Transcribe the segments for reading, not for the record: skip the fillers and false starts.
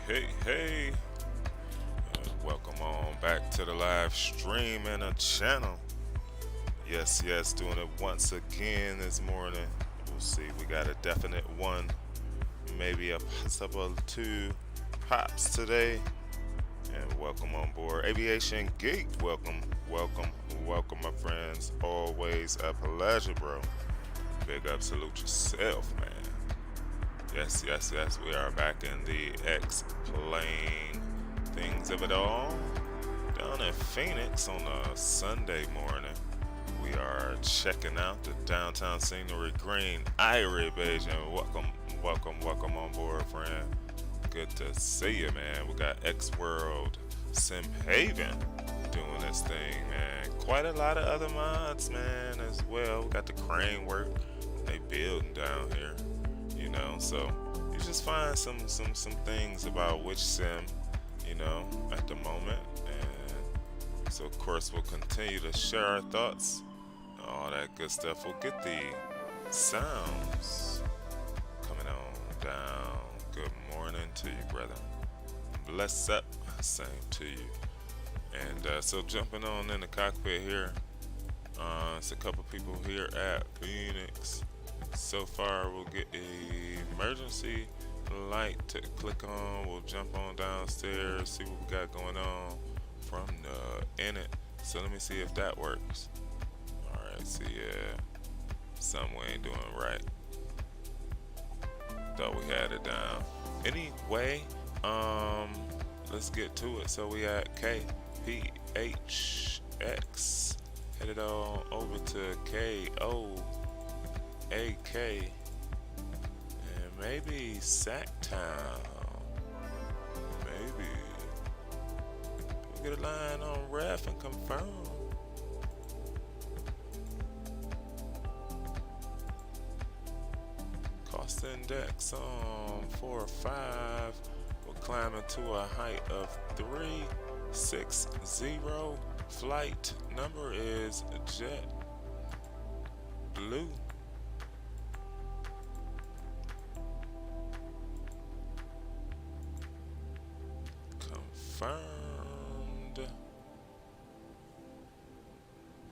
Hey, welcome on back to the live stream and the channel. Yes, doing it once again this morning. We'll see, we got a definite one, maybe a possible two pops today. And welcome on board, Aviation Geek. Welcome, my friends. Always a pleasure, bro. Big up, salute yourself, man. Yes, we are back in the X-Plane things of it all. Down in Phoenix on a Sunday morning. We are checking out the downtown scenery, Green Irie Beijing. Welcome on board, friend. Good to see you, man. We got X World Sim Haven doing this thing, man. Quite a lot of other mods, man, as well. We got the crane work they building down here, So you just find some things about which sim, at the moment, and so of course we'll continue to share our thoughts, all that good stuff. We'll get the sounds coming on down. Good morning to you, brother. Bless up, same to you. And so jumping on in the cockpit here, it's a couple people here at Phoenix. So far, we'll get a emergency light to click on. We'll jump on downstairs, see what we got going on from the in it. So let me see if that works. All right, see, yeah, something we ain't doing right. Thought we had it down. Anyway, let's get to it. So we at KPHX, headed on over to KOAK, and maybe Sacktown. Maybe we'll get a line on ref and confirm. Cost index on 4 or 5. We're climbing to a height of 360. Flight number is Jet Blue. Confirmed.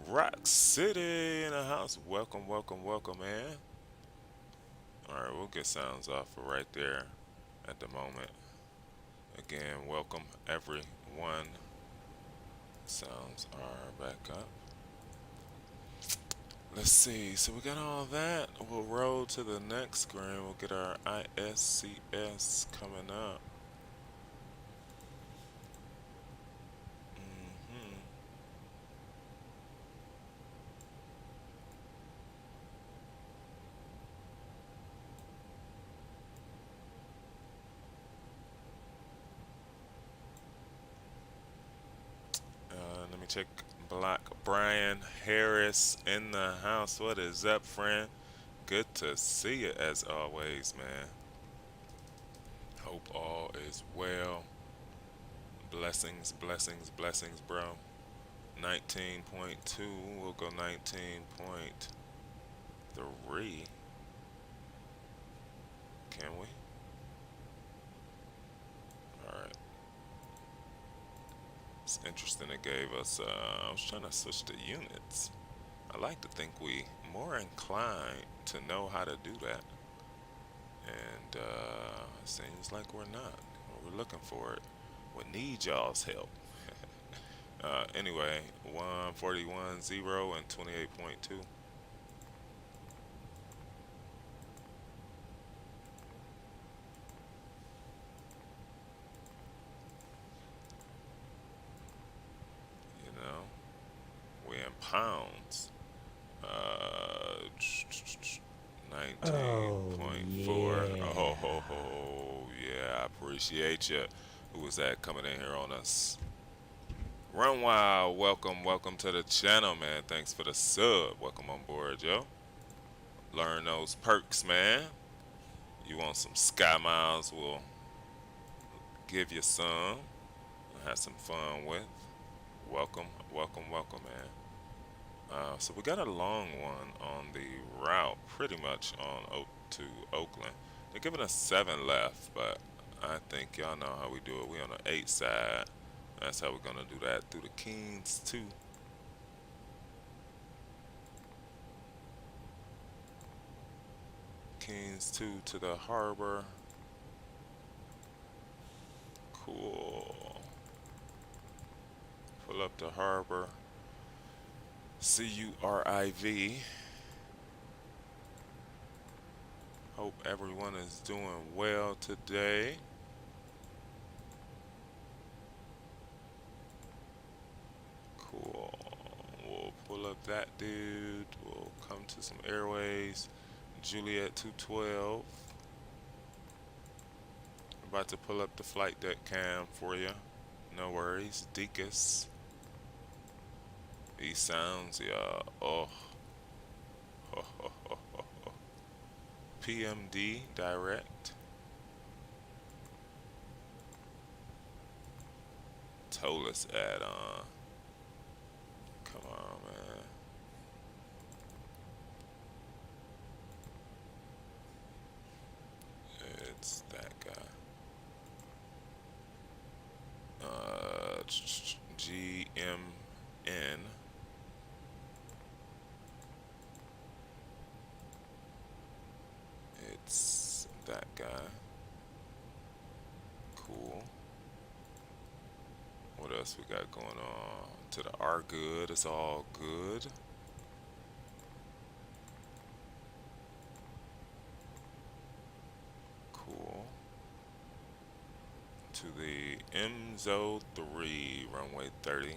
Rock City in the house. Welcome, man. Alright, we'll get sounds off for right there at the moment. Again, welcome everyone. Sounds are back up. Let's see, so we got all that. We'll roll to the next screen. We'll get our ISCS coming up. Let me check. Black Brian Harris in the house. What is up, friend? Good to see you as always, man. Hope all is well. Blessings, bro. 19.2. We'll go 19.3. Can we? Alright. It's interesting it gave us, I was trying to switch to units. I like to think we more inclined to know how to do that. And seems like we're not. We're looking for it. We need y'all's help. Anyway, 141.0 and 28.2. We're in pounds. 19.4. Oh, yeah, I appreciate you. Who was that coming in here on us? Run Wild, welcome to the channel, man. Thanks for the sub. Welcome on board, yo. Learn those perks, man. You want some Sky Miles, we'll give you some. Have some fun with. Welcome, man. So we got a long one on the route, pretty much on to Oakland. They're giving us 7 left, but I think y'all know how we do it. We on the 8 side. That's how we're gonna do that through the Kings too. Kings 2 to the harbor. Cool. Pull up the harbor. CURIV. Hope everyone is doing well today. Cool. We'll pull up that dude. We'll come to some airways. Juliet 212. About to pull up the flight deck cam for you. No worries. Deacus. These sounds, yeah. Oh. PMD direct. Toliss add on. Come on, man. It's that guy. GMN. It's that guy. Cool. What else we got going on? To the R good. It's all good. Cool. To the MZO3 runway 30.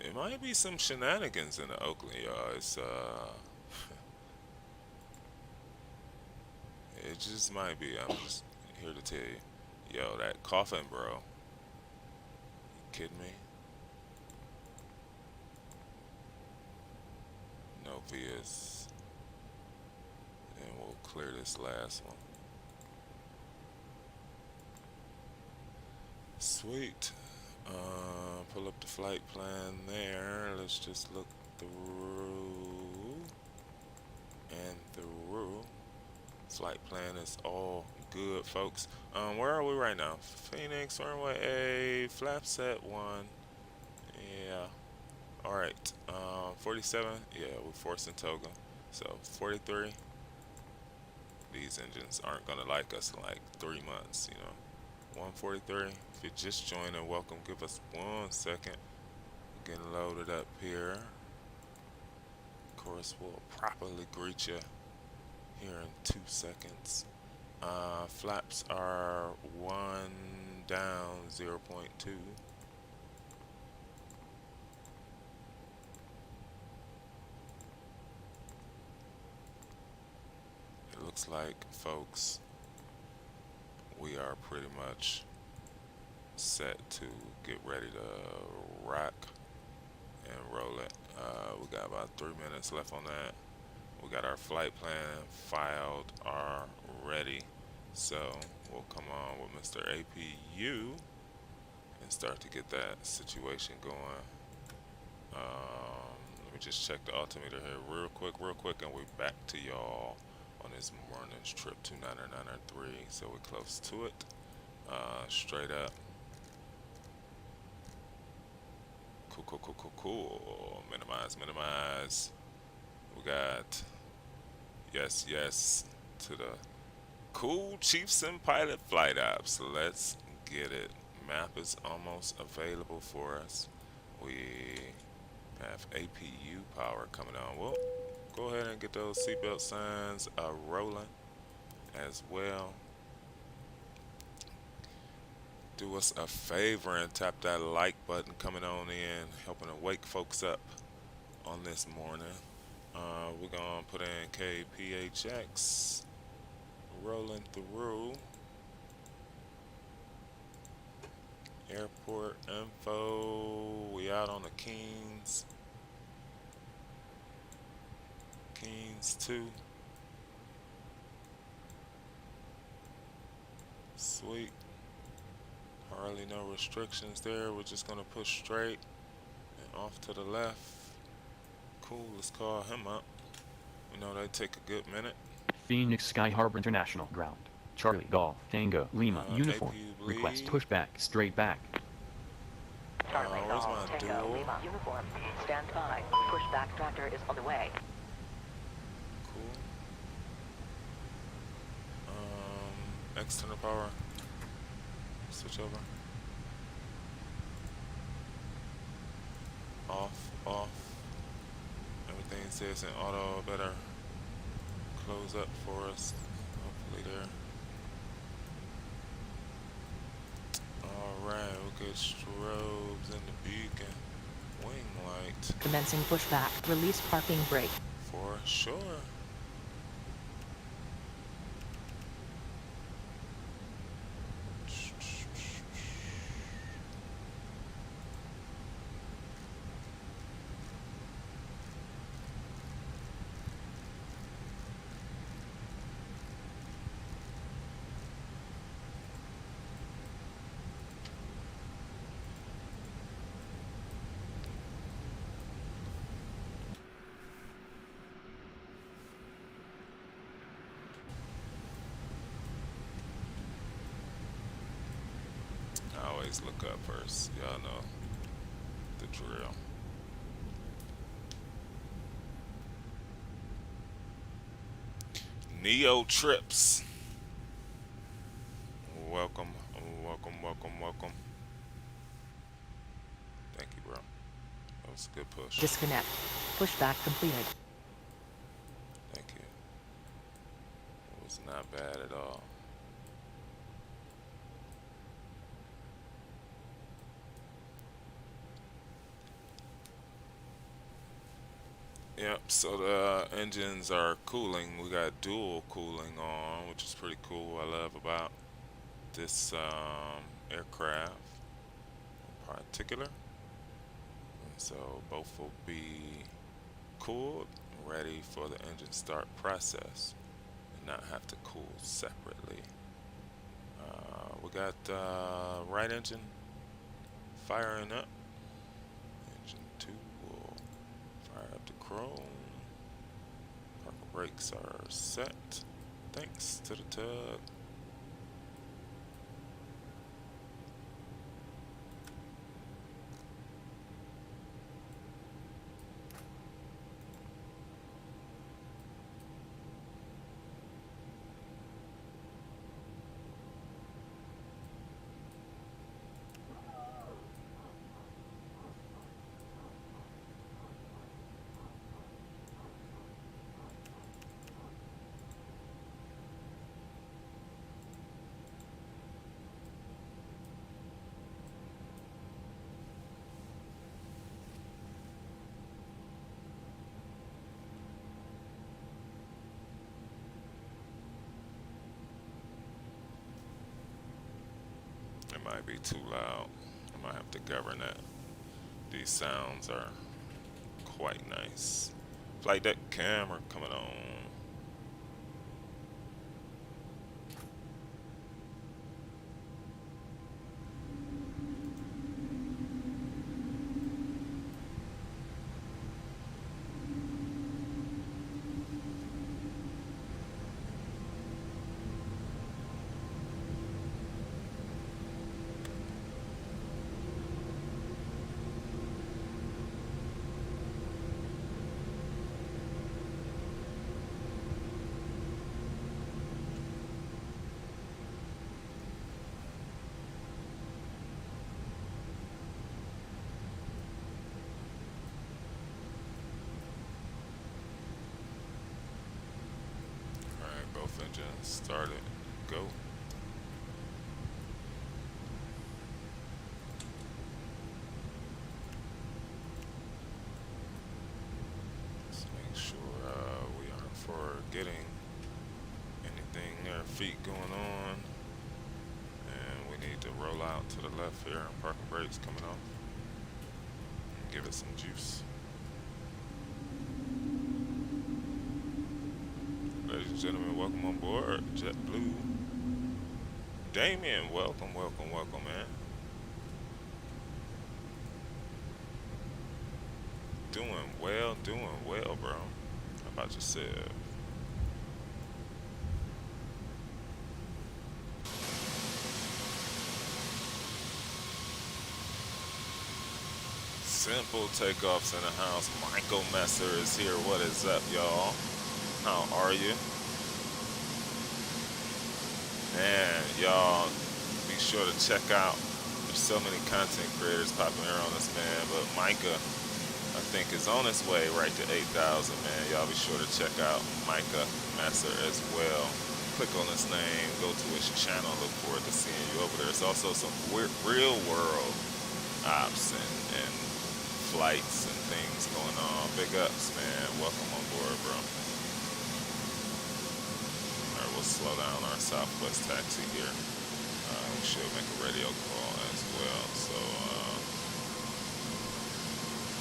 It might be some shenanigans in the Oakland, y'all. It just might be. I'm just here to tell you. Yo, that coffin, bro. You kidding me? No Vias. And we'll clear this last one. Sweet. Pull up the flight plan there. Let's just look through and through. Flight plan is all good, folks. Where are we right now? Phoenix, runway A, flap set 1. Yeah. Alright. 47. Yeah, we're forcing Toga. So 43. These engines aren't gonna like us in like 3 months, you know. 143. If you're just joining, welcome. Give us 1 second. Getting loaded up here. Of course, we'll properly greet you here in 2 seconds. Flaps are 1 down, 0.2. It looks like, folks, we are pretty much set to get ready to rock and roll it. We got about 3 minutes left on that. We got our flight plan filed already. So we'll come on with Mr. APU and start to get that situation going. Let me just check the altimeter here real quick, and we're back to y'all on this morning's trip to 993. So we're close to it. Straight up. Cool. Minimize. We got yes to the cool Chiefs and Pilot flight apps. Let's get it. Map is almost available for us. We have APU power coming on. Well, go ahead and get those seatbelt signs rolling as well. Do us a favor and tap that like button coming on in, helping to wake folks up on this morning. We're gonna put in KPHX, rolling through. Airport info, we out on the Kings 2. Sweet. Hardly no restrictions there. We're just gonna push straight and off to the left. Cool, let's call him up. We know they take a good minute. Phoenix Sky Harbor International Ground. Charlie Golf Tango Lima Uniform. AP Request bleed. pushback straight back. Charlie Where's my Golf Tango duel? Lima Uniform. Stand by. Pushback tractor is on the way. Cool. External power. Switch over. Off, off. Everything says in auto. Better close up for us. Hopefully there. Alright, we get strobes in the beacon. Wing light. Commencing pushback. Release parking brake. For sure. I always look up first. Y'all know the drill. Neo Trips. Welcome, welcome, welcome, welcome. Thank you, bro. That was a good push. Disconnect. Pushback completed. Thank you. It was not bad at all. Yep, so the engines are cooling. We got dual cooling on, which is pretty cool. I love about this aircraft in particular. And so both will be cooled, ready for the engine start process, and not have to cool separately. We got right engine firing up. Engine 2 will fire up the chrome. Parker brakes are set. Thanks to the tug. It might be too loud. I might have to govern that. These sounds are quite nice. Flight deck camera coming on. Alright, both engines started. Go. Let's make sure we aren't forgetting anything there. Feet going on. And we need to roll out to the left here. Parking brakes coming off. And give it some juice. Ladies and gentlemen, welcome on board JetBlue. Damien, welcome, welcome, welcome, man. Doing well, bro. How about yourself? Simple takeoffs in the house. Michael Messer is here. What is up, y'all? How are you? Man, y'all, be sure to check out. There's so many content creators popping here on this, man. But Micah, I think, is on his way right to 8,000, man. Y'all be sure to check out Micah Messer as well. Click on his name, go to his channel. Look forward to seeing you over there. There's also some real world ops and flights and things going on. Big ups, man. Welcome on board, bro. All right, we'll slow down our Southwest taxi here. We should make a radio call as well. So,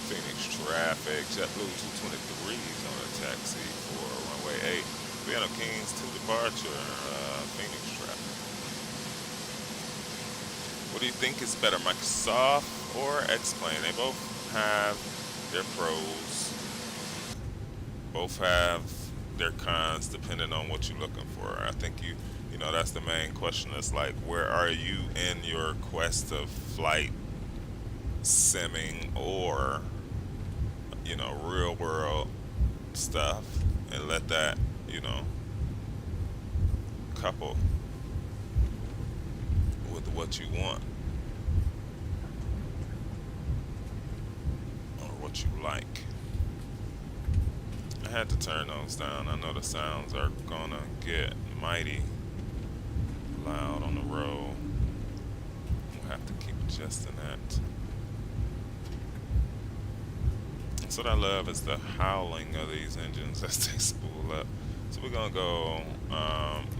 Phoenix traffic, JetBlue 223 is on a taxi for runway 8. Vienna Kings to departure, Phoenix traffic. What do you think is better, Microsoft or X-Plane? They both have their pros. Both have their cons depending on what you're looking for. I think you know, that's the main question. It's like, where are you in your quest of flight simming or, you know, real world stuff, and let that, you know, couple with what you want or what you like. I had to turn those down. I know the sounds are gonna get mighty loud on the road. We'll have to keep adjusting that. That's what I love, is the howling of these engines as they spool up. So we're gonna go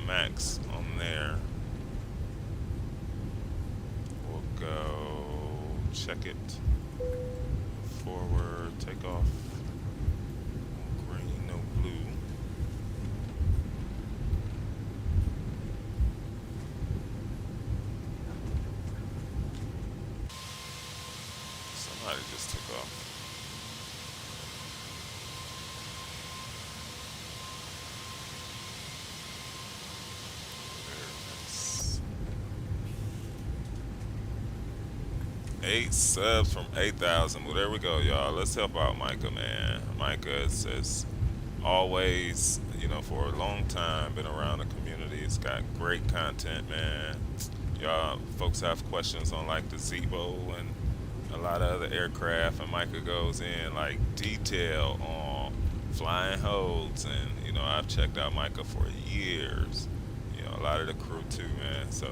max on there. We'll go check it. Forward, takeoff. Green, no blue. Somebody just took off. Very nice. 8 subs from 8,000. Well, there we go, y'all. Let's help out Micah, man. Micah says, always, you know, for a long time, been around the community. It's got great content, man. Y'all, folks have questions on like the Zebo and a lot of other aircraft, and Micah goes in like detail on flying holds, and you know, I've checked out Micah for years. You know, a lot of the crew too, man. So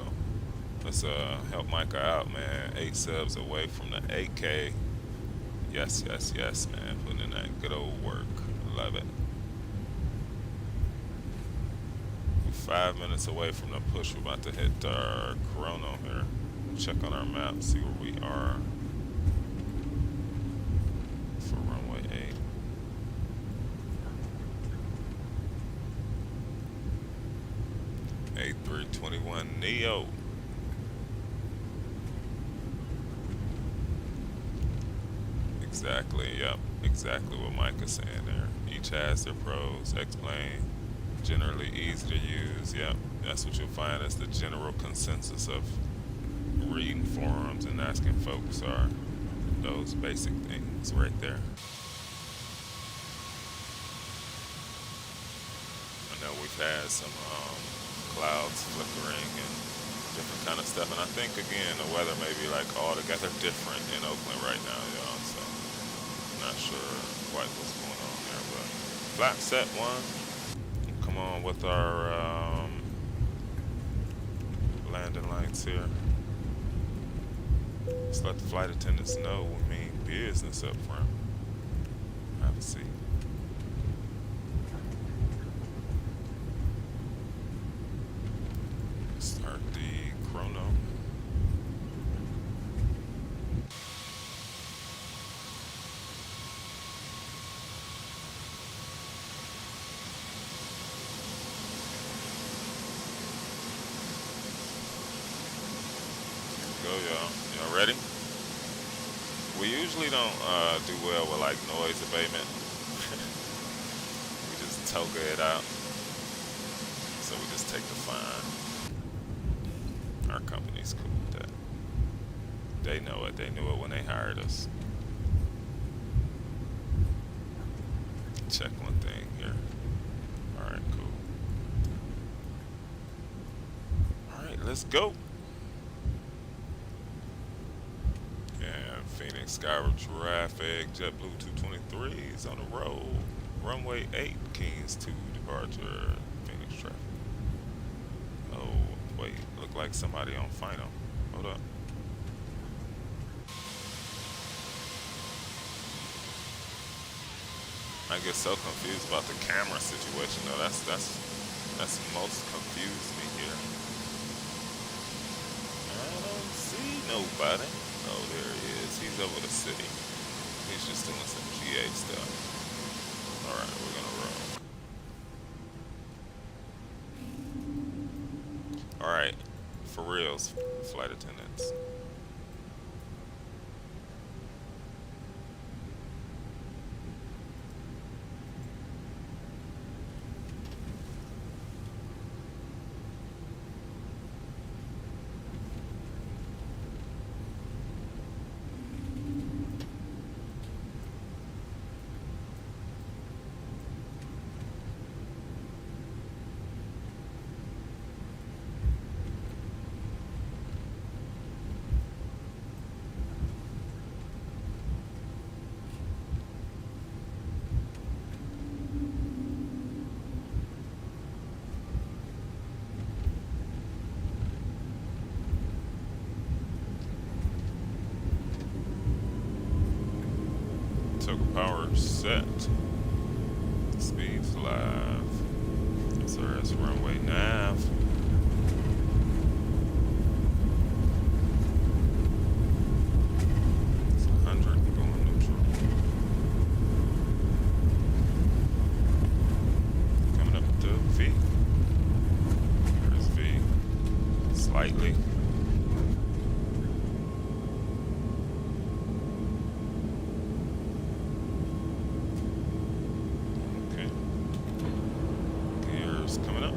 let's help Micah out, man. 8 subs away from the 8K. Yes, yes, yes, man. Putting in that good old work. Love it. We're 5 minutes away from the push. We're about to hit our chrono here. Check on our map, see where we are for runway 8. A321NEO. Exactly, yep, exactly what Micah's saying there. Each has their pros. X-Plane, generally easy to use, yep. That's what you'll find as the general consensus of reading forums and asking folks are those basic things right there. I know we've had some clouds flickering and different kind of stuff, and I think again the weather may be like altogether different in Oakland right now, y'all. So not sure quite what's going on there, but flat set 1. Come on with our landing lights here. Let's let the flight attendants know we mean business up front. Have a seat. Start the chrono. Go, y'all. Y'all ready? We usually don't do well with like noise abatement. We just toga it out. So we just take the fine. Our company's cool with that. They know it. They knew it when they hired us. check one thing here. Alright, cool. Alright, let's go. And Phoenix Skyward traffic, JetBlue 223s on the road. Runway 8, Kings 2 departure, Phoenix traffic. Oh, wait, look like somebody on final. Hold up. I get so confused about the camera situation though. That's most confused me here. I don't see nobody. Oh, there he is. He's over the city. He's just doing some GA stuff. Alright, we're gonna roll. Alright, for reals, flight attendants. Power set. Speeds live. SRS runway nav. It's 100 going neutral. Coming up to V. There's V. Slightly. Coming up.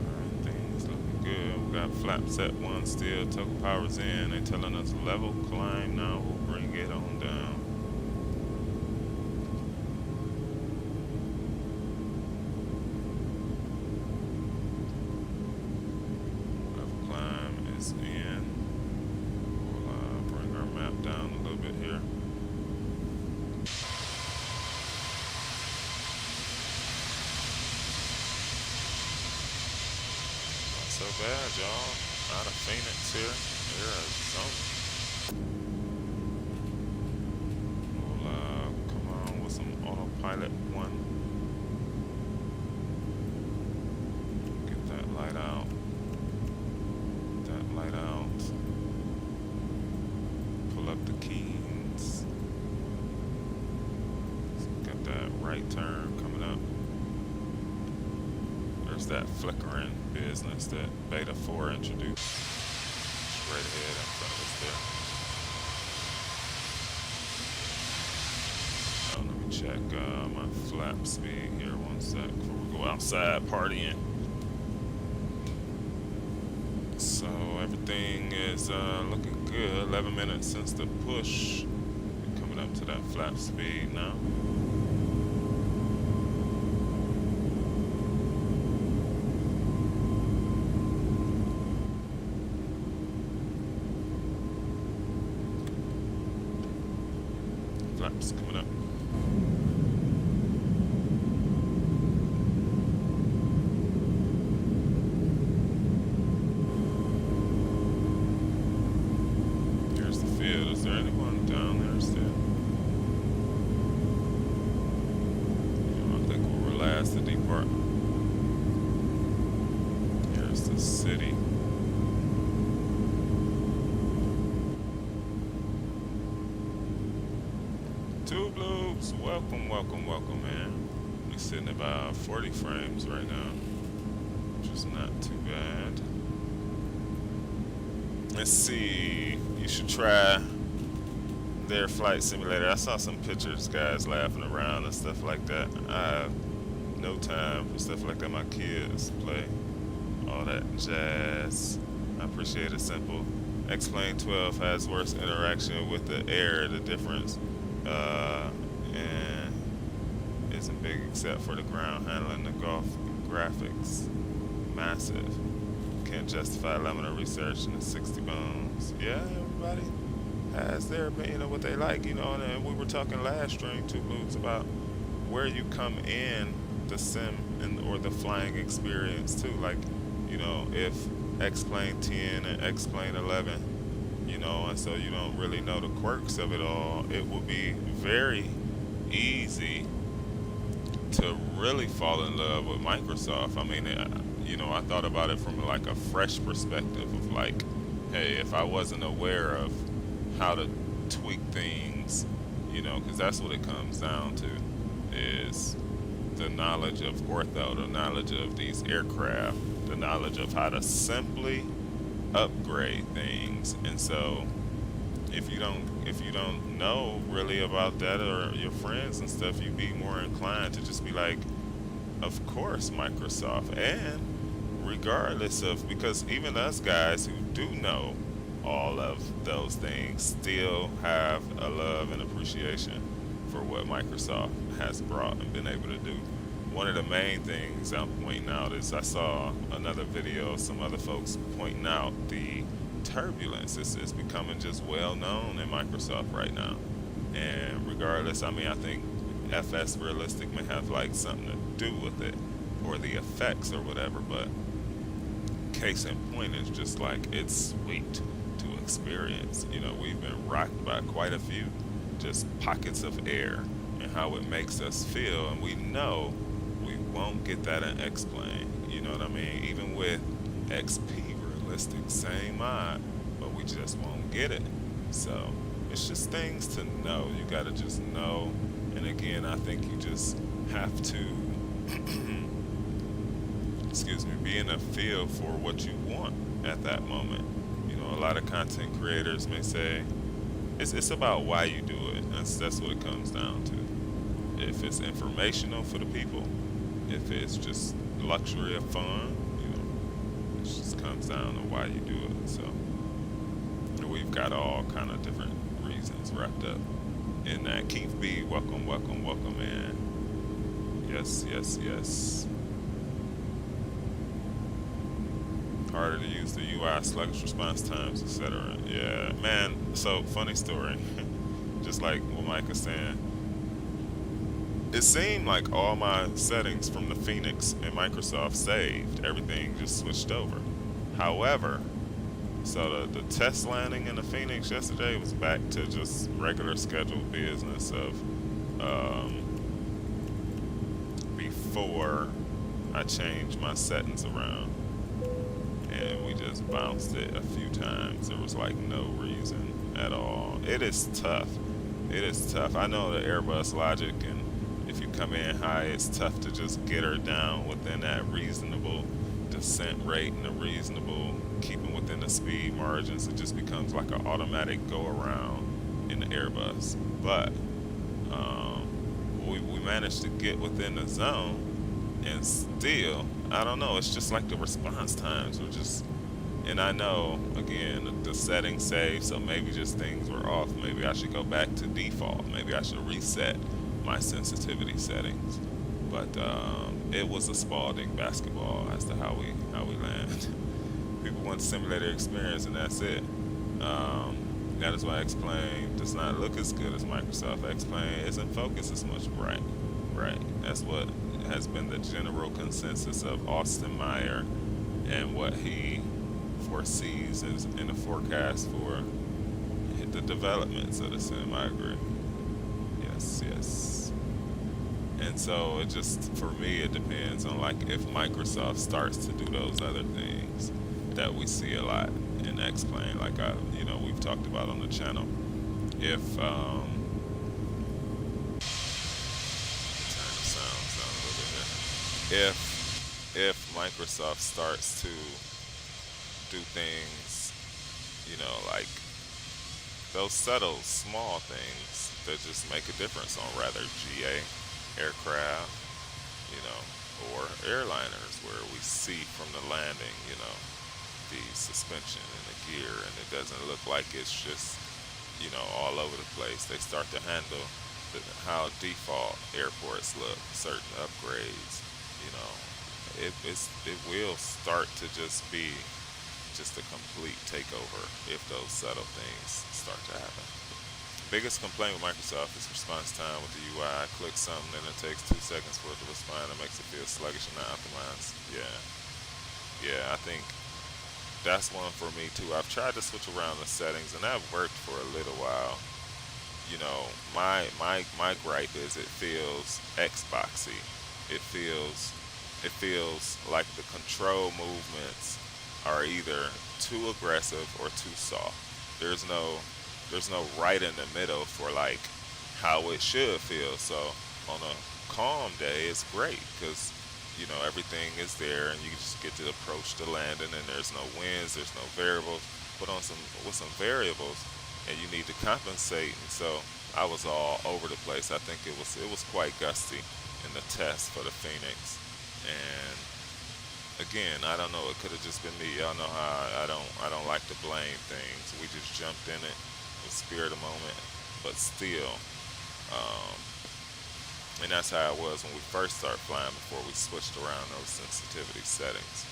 Alright, things looking good. We got flap set 1 still. Total power's in. They're telling us level climb now. We'll bring it on down. In. We'll bring our map down a little bit here. Not so bad, y'all. Out of Phoenix here. Arizona. We'll come on with some autopilot 1. Get that light out. Light out. Pull up the keys. Got that right turn coming up. There's that flickering business that Beta 4 introduced. Straight ahead in front of us there. Oh, let me check my flap speed here 1 sec before we go outside partying. So everything is looking good. 11 minutes since the push. We're coming up to that flap speed now. Flaps coming up. Is there anyone down there still? I think we'll relax the depart. Here's the city. Two Blues, welcome, man. We're sitting about 40 frames right now, which is not too bad. Let's see. You should try their flight simulator. I saw some pictures, guys laughing around and stuff like that. I have no time for stuff like that. My kids play all that jazz. I appreciate it. Simple. Explain 12 has worse interaction with the air. The difference and isn't big except for the ground handling. The golf graphics massive. Can't justify laminar research in the 60 bones. Yeah, everybody has their opinion of what they like, you know. And we were talking last stream, Two Blues, about where you come in the sim and or the flying experience too. Like, you know, if X-Plane 10 and X-Plane 11, you know, and so you don't really know the quirks of it all, it will be very easy to really fall in love with Microsoft. I mean, you know, I thought about it from like a fresh perspective of like, hey, if I wasn't aware of how to tweak things, you know, because that's what it comes down to, is the knowledge of ortho, the knowledge of these aircraft, the knowledge of how to simply upgrade things. And so if you don't know really about that, or your friends and stuff, you'd be more inclined to just be like, of course Microsoft. And regardless of, because even us guys who do know all of those things still have a love and appreciation for what Microsoft has brought and been able to do. One of the main things I'm pointing out is I saw another video, some other folks pointing out the turbulence. It's becoming just well known in Microsoft right now. And regardless, I mean, I think FS Realistic may have like something to do with it, or the effects or whatever, but case in point is just like, it's sweet to experience. You know, we've been rocked by quite a few just pockets of air and how it makes us feel, and we know we won't get that in X-Plane. You know what I mean? Even with XP Realistic, same mod, but we just won't get it. So it's just things to know. You gotta just know. And again, I think you just have to excuse me, be in a feel for what you want at that moment. You know, a lot of content creators may say it's about why you do it. That's what it comes down to. If it's informational for the people, if it's just luxury of fun, you know, it just comes down to why you do it. So we've got all kind of different reasons wrapped up in that. Keith B, welcome, welcome, welcome in. Yes, yes, yes. Harder to use the UI, sluggish response times, etc. Yeah, man. So funny story. Just like what Mike is saying, it seemed like all my settings from the Phoenix and Microsoft saved. Everything just switched over. However, so the test landing in the Phoenix yesterday was back to just regular scheduled business of before I changed my settings around. And we just bounced it a few times. There was like no reason at all. It is tough. It is tough. I know the Airbus logic, and if you come in high, it's tough to just get her down within that reasonable descent rate and a reasonable keeping within the speed margins. It just becomes like an automatic go around in the Airbus. But we managed to get within the zone, and still, I don't know, it's just like the response times were just, and I know, again, the settings saved, so maybe just things were off. Maybe I should go back to default. Maybe I should reset my sensitivity settings. But it was a Spalding basketball as to how we land. People want simulator experience, and that's it. That is why X-Plane does not look as good as Microsoft. X-Plane isn't focused as much. Right. That's what has been the general consensus of Austin Meyer and what he foresees as in the forecast for the developments of the sim. I agree. Yes. And so it just, for me, it depends on like if Microsoft starts to do those other things that we see a lot in X-Plane, like we've talked about on the channel. If if Microsoft starts to do things, like those subtle, small things that just make a difference on rather GA aircraft, you know, or airliners where we see from the landing, the suspension and the gear, and it doesn't look like it's just, all over the place. They start to handle how default airports look, certain upgrades, you know, it will start to just be just a complete takeover if those subtle things start to happen. Biggest complaint with Microsoft is response time with the UI. I click something and it takes 2 seconds for it to respond. It makes it feel sluggish and not optimized. Yeah, yeah, I think that's one for me too. I've tried to switch around the settings and that worked for a little while. My gripe is it feels Xboxy. It feels like the control movements are either too aggressive or too soft. There's no there's no right in the middle for like how it should feel. So on a calm day, it's great because everything is there and you just get to approach the landing and there's no winds, there's no variables. But on some with some variables, and you need to compensate, and so I was all over the place. I think it was quite gusty in the test for the Phoenix, and again, I don't know. It could have just been me. Y'all know how I don't like to blame things. We just jumped in it with spirit of moment, but still, um, and that's how it was when we first started flying before we switched around those sensitivity settings.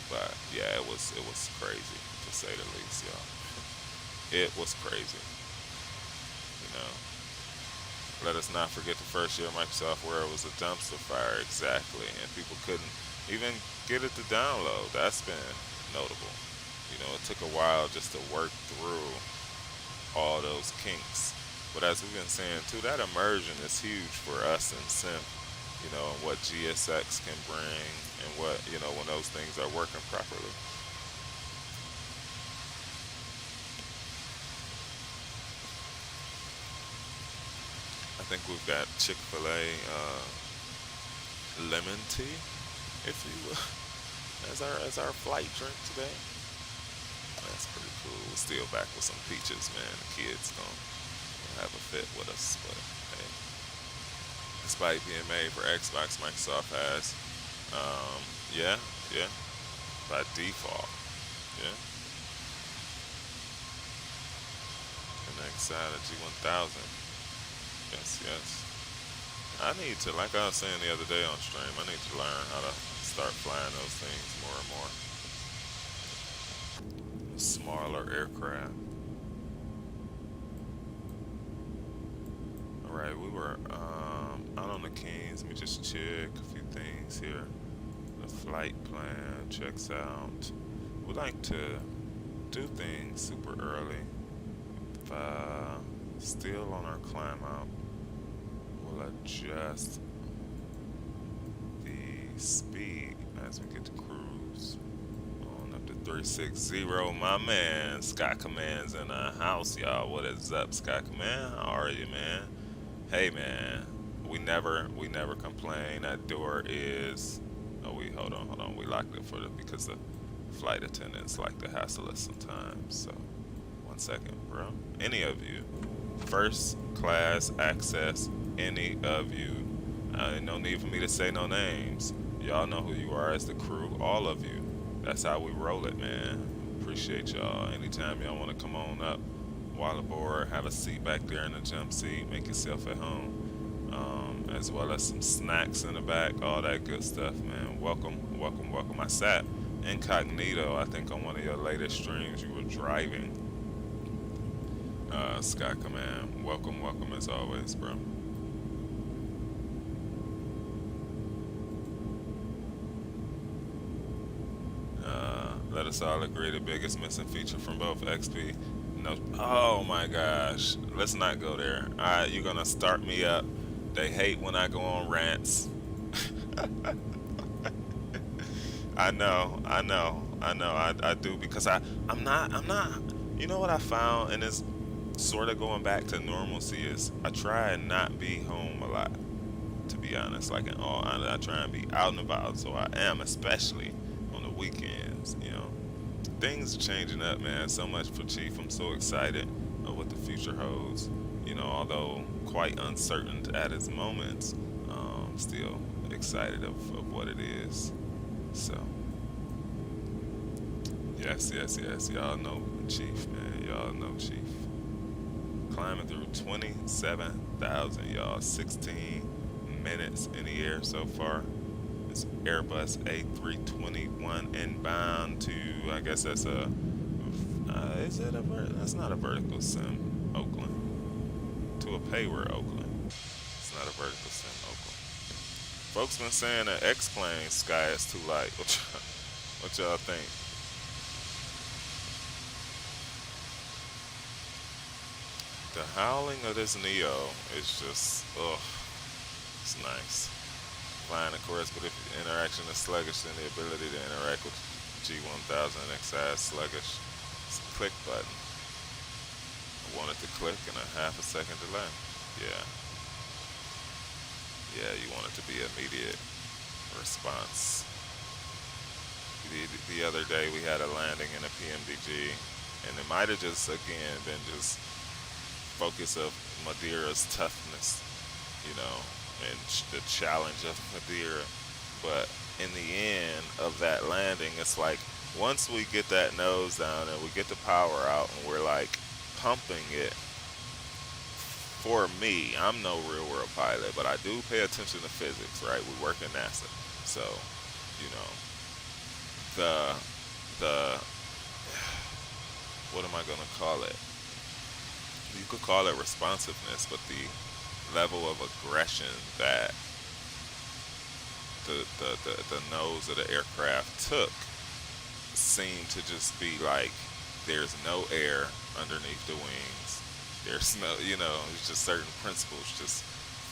But yeah, it was crazy to say the least, y'all. It was crazy, you know. Let us not forget the first year of Microsoft where it was a dumpster fire exactly, and people couldn't even get it to download. That's been notable. It took a while just to work through all those kinks. But as we've been saying too, that immersion is huge for us in Sim. And what GSX can bring, and what when those things are working properly. I think we've got Chick-fil-A lemon tea, if you will, as our flight drink today. That's pretty cool. We're still back with some peaches, man. The kids gonna have a fit with us, but hey, despite being made for Xbox, Microsoft has, yeah, yeah, by default, yeah. And next side of G1000, yes, yes. I need to, like I was saying the other day on stream, I need to learn how to start flying those things more and more. Smaller aircraft. All right, we were out on the Kings. Let me just check a few things here. The flight plan checks out. We like to do things super early. If still on our climb out, we'll adjust the speed as we get to cruise. On up to 360. My man, Sky Command's in the house, y'all. What is up, Sky Command? How are you, man? Hey, man. We never complain. That door is. Oh, hold on. We locked it because the flight attendants like to hassle us sometimes. So, 1 second, bro. Any of you, first class access. Any of you. No need for me to say no names. Y'all know who you are as the crew. All of you. That's how we roll it, man. Appreciate y'all. Anytime y'all want to come on up while aboard, have a seat back there in the jump seat, make yourself at home. As well as some snacks in the back, all that good stuff, man. Welcome, welcome, welcome. I sat incognito, I think, on one of your latest streams. You were driving. Sky Command, welcome, welcome as always, bro. Let us all agree the biggest missing feature from both XP. No, oh my gosh, let's not go there. You're gonna start me up. They hate when I go on rants. I do because I'm not. You know what I found, and it's sort of going back to normalcy, is I try and not be home a lot. To be honest, like in all, I try and be out and about. So I am, especially on the weekends. Things are changing up, man. So much for Chief. I'm so excited of what what the future holds. Although quite uncertain at its moments, still excited of what it is. So, yes, yes, yes. Y'all know Chief, man. Y'all know Chief. Climbing through 27,000, y'all. 16 minutes in the air so far. It's Airbus A321 inbound to, I guess that's that's not a vertical sim, Oakland. To a payware, Oakland. It's not a vertical sim, Oakland. Folks been saying that X-plane sky is too light. What y'all think? The howling of this Neo is just, ugh, it's nice. Flying, of course, but if interaction is sluggish, then the ability to interact with G1000 XI is sluggish. It's a click button. I want it to click in a half a second delay. Yeah. Yeah, you want it to be immediate response. The other day we had a landing in a PMDG, and it might have just, again, been just focus of Madeira's toughness, and the challenge of Madeira. But in the end of that landing, it's like once we get that nose down and we get the power out and we're like pumping it, for me, I'm no real world pilot, but I do pay attention to physics, right? We work in NASA. So, you know, the what am I gonna call it? You could call it responsiveness, but the level of aggression that the nose of the aircraft took seemed to just be like there's no air underneath the wings. There's no, it's just certain principles just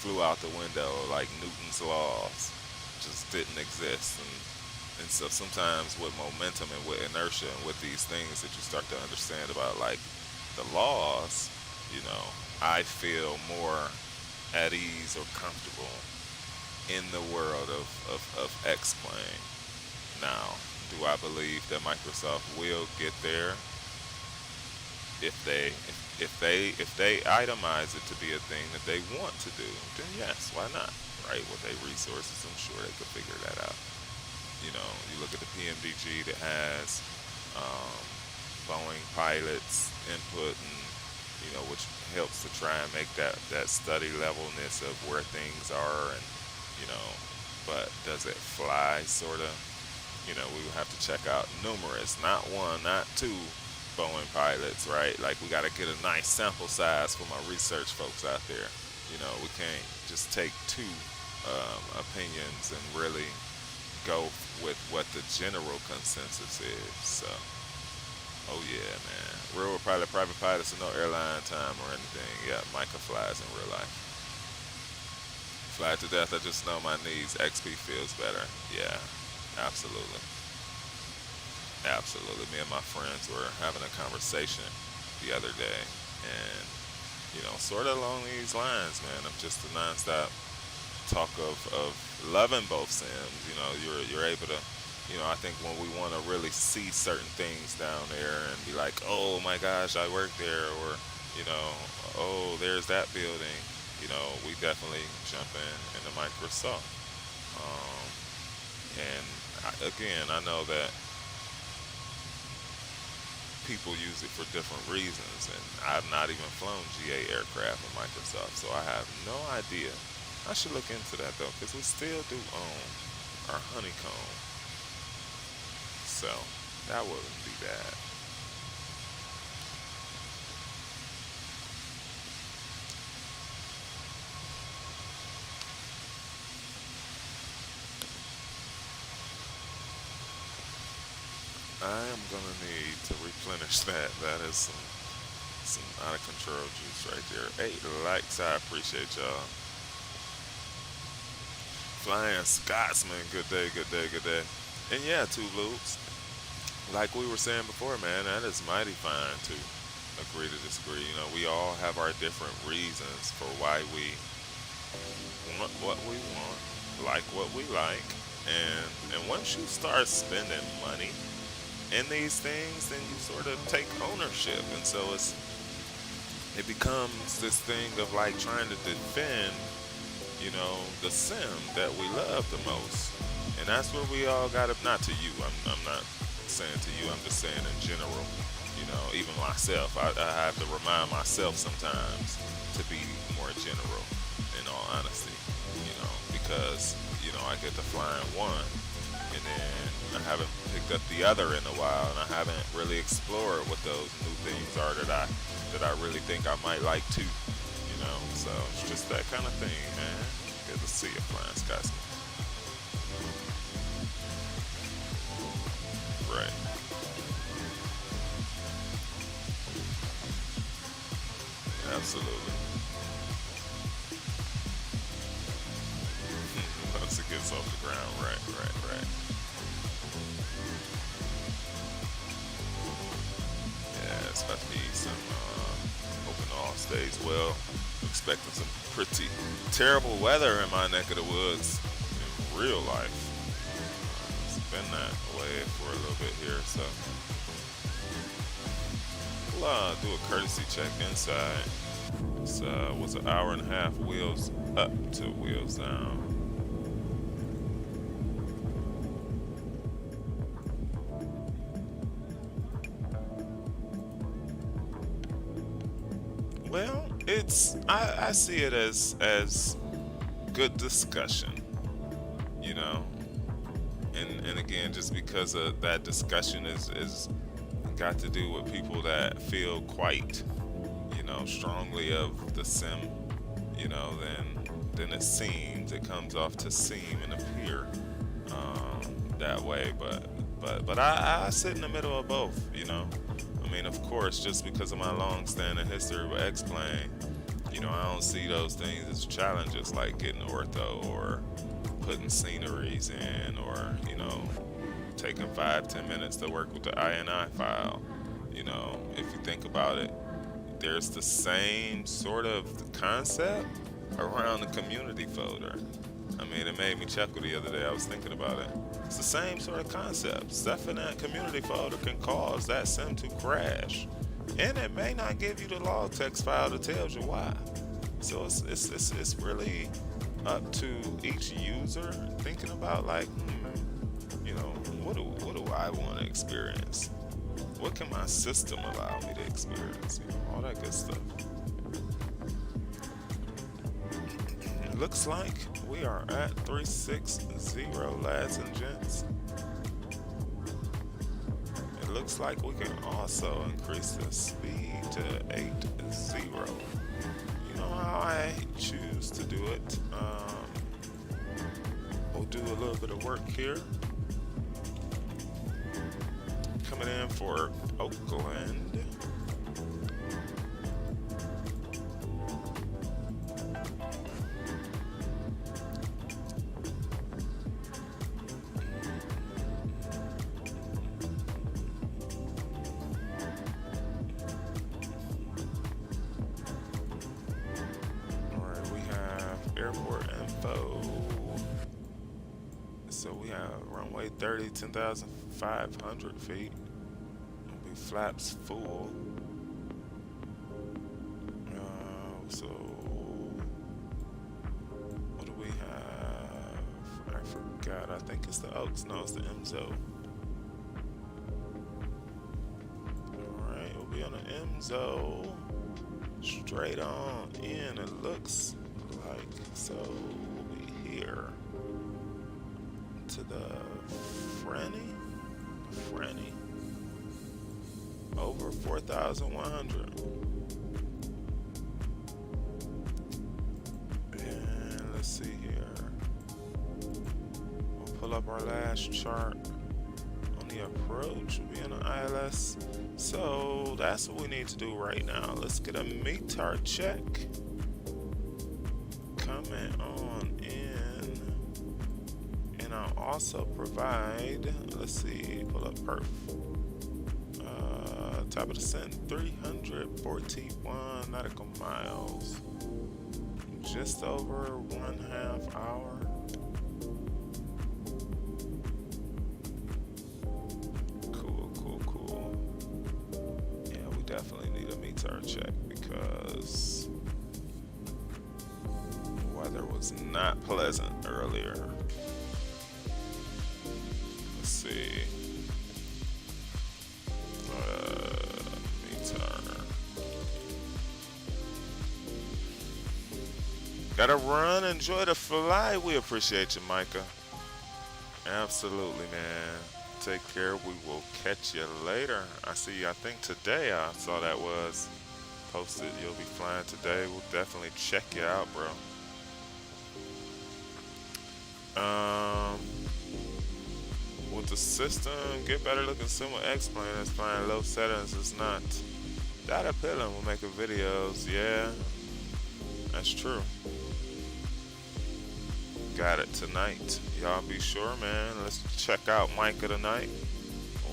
flew out the window, like Newton's laws just didn't exist. And so sometimes with momentum and with inertia and with these things that you start to understand about like the laws, I feel more at ease or comfortable in the world of X-Plane. Now, do I believe that Microsoft will get there if they itemize it to be a thing that they want to do? Then yes, why not? Right? With their resources, I'm sure they could figure that out. You look at the PMDG that has Boeing pilots input, and which helps to try and make that study levelness of where things are, and but does it fly? Sort of. We would have to check out numerous, not one, not two Boeing pilots, right? Like we got to get a nice sample size for my research folks out there. We can't just take two opinions and really go with what the general consensus is. So, oh yeah, man. Real pilot, private pilots, and no airline time or anything. Yeah, Micah flies in real life. Fly to death, I just know my needs. XP feels better. Yeah, absolutely. Absolutely. Me and my friends were having a conversation the other day, and sort of along these lines, man, of just the nonstop talk of loving both sims. You're able to, I think when we want to really see certain things down there and be like, oh my gosh, I work there, or oh, there's that building. We definitely jump into Microsoft. And again, I know that people use it for different reasons, and I've not even flown GA aircraft with Microsoft, so I have no idea. I should look into that though, because we still do own our honeycomb, so that wouldn't be bad. I am gonna need to replenish that. That is some out of control juice right there. Hey, likes, I appreciate y'all. Flying Scotsman, good day, good day, good day. And yeah, two loops. Like we were saying before, man, that is mighty fine to agree to disagree. We all have our different reasons for why we want what we want, like what we like, and once you start spending money in these things, then you sort of take ownership, and so it becomes this thing of like trying to defend, the sim that we love the most. And that's where we all got to, not to you, I'm not saying to you, I'm just saying in general, even myself, I have to remind myself sometimes to be more general, in all honesty, because, I get to flying one, and then I haven't picked up the other in a while, and I haven't really explored what those new things are that I really think I might like too. So it's just that kind of thing, man. Good to see you flying Sky. Right. Absolutely. Once it gets off the ground, right. Yeah, it's about to be some open all stays well. Expecting some pretty terrible weather in my neck of the woods in real life. It's been that way for a little bit here, so we'll do a courtesy check inside. It was an hour and a half wheels up to wheels down. Well, I see it as good discussion, and again, just because of that discussion is got to do with people that feel quite, strongly of the sim, then it seems it comes off to seem and appear that way, but I sit in the middle of both, I mean, of course, just because of my long-standing history with X-Plane, I don't see those things as challenges like getting ortho or putting sceneries in or, taking 5-10 minutes to work with the INI file. If you think about it, there's the same sort of concept around the community folder. I mean, it made me chuckle the other day. I was thinking about it. It's the same sort of concept. Stuff in that community folder can cause that sim to crash, and it may not give you the log text file that tells you why. So it's really up to each user thinking about like, what do I want to experience? What can my system allow me to experience? All that good stuff. It looks like we are at 360, lads and gents. It looks like we can also increase the speed to 80. You know how I choose to do it. We'll do a little bit of work here. Coming in for Oakland. Alright, we have airport info. So we have runway 30, 10,500 feet. It'll be flaps full. So what do we have? I forgot. I think it's the Oaks. No, it's the MZO. Alright, we'll be on the MZO. Straight on in, it looks like. So we'll be here to the Franny. Over 4,100. And let's see here. We'll pull up our last chart on the approach. We'll be on the ILS. So that's what we need to do right now. Let's get a METAR check. Coming on in. And I'll also provide, let's see, pull up perf. Top of the descent, 341 nautical miles. Just over 1/2 hour. Cool. Yeah, we definitely need a METAR check because because weather was not pleasant earlier. Let's see. Me turn. Gotta run. Enjoy the flight. We appreciate you, Micah. Absolutely, man. Take care. We will catch you later. I see. I think today I saw that was posted. You'll be flying today. We'll definitely check you out, bro. With the system, get better looking simple X-plane that's flying low settings is not that appealing when making videos. Yeah, that's true. Got it tonight. Y'all be sure, man. Let's check out Micah tonight.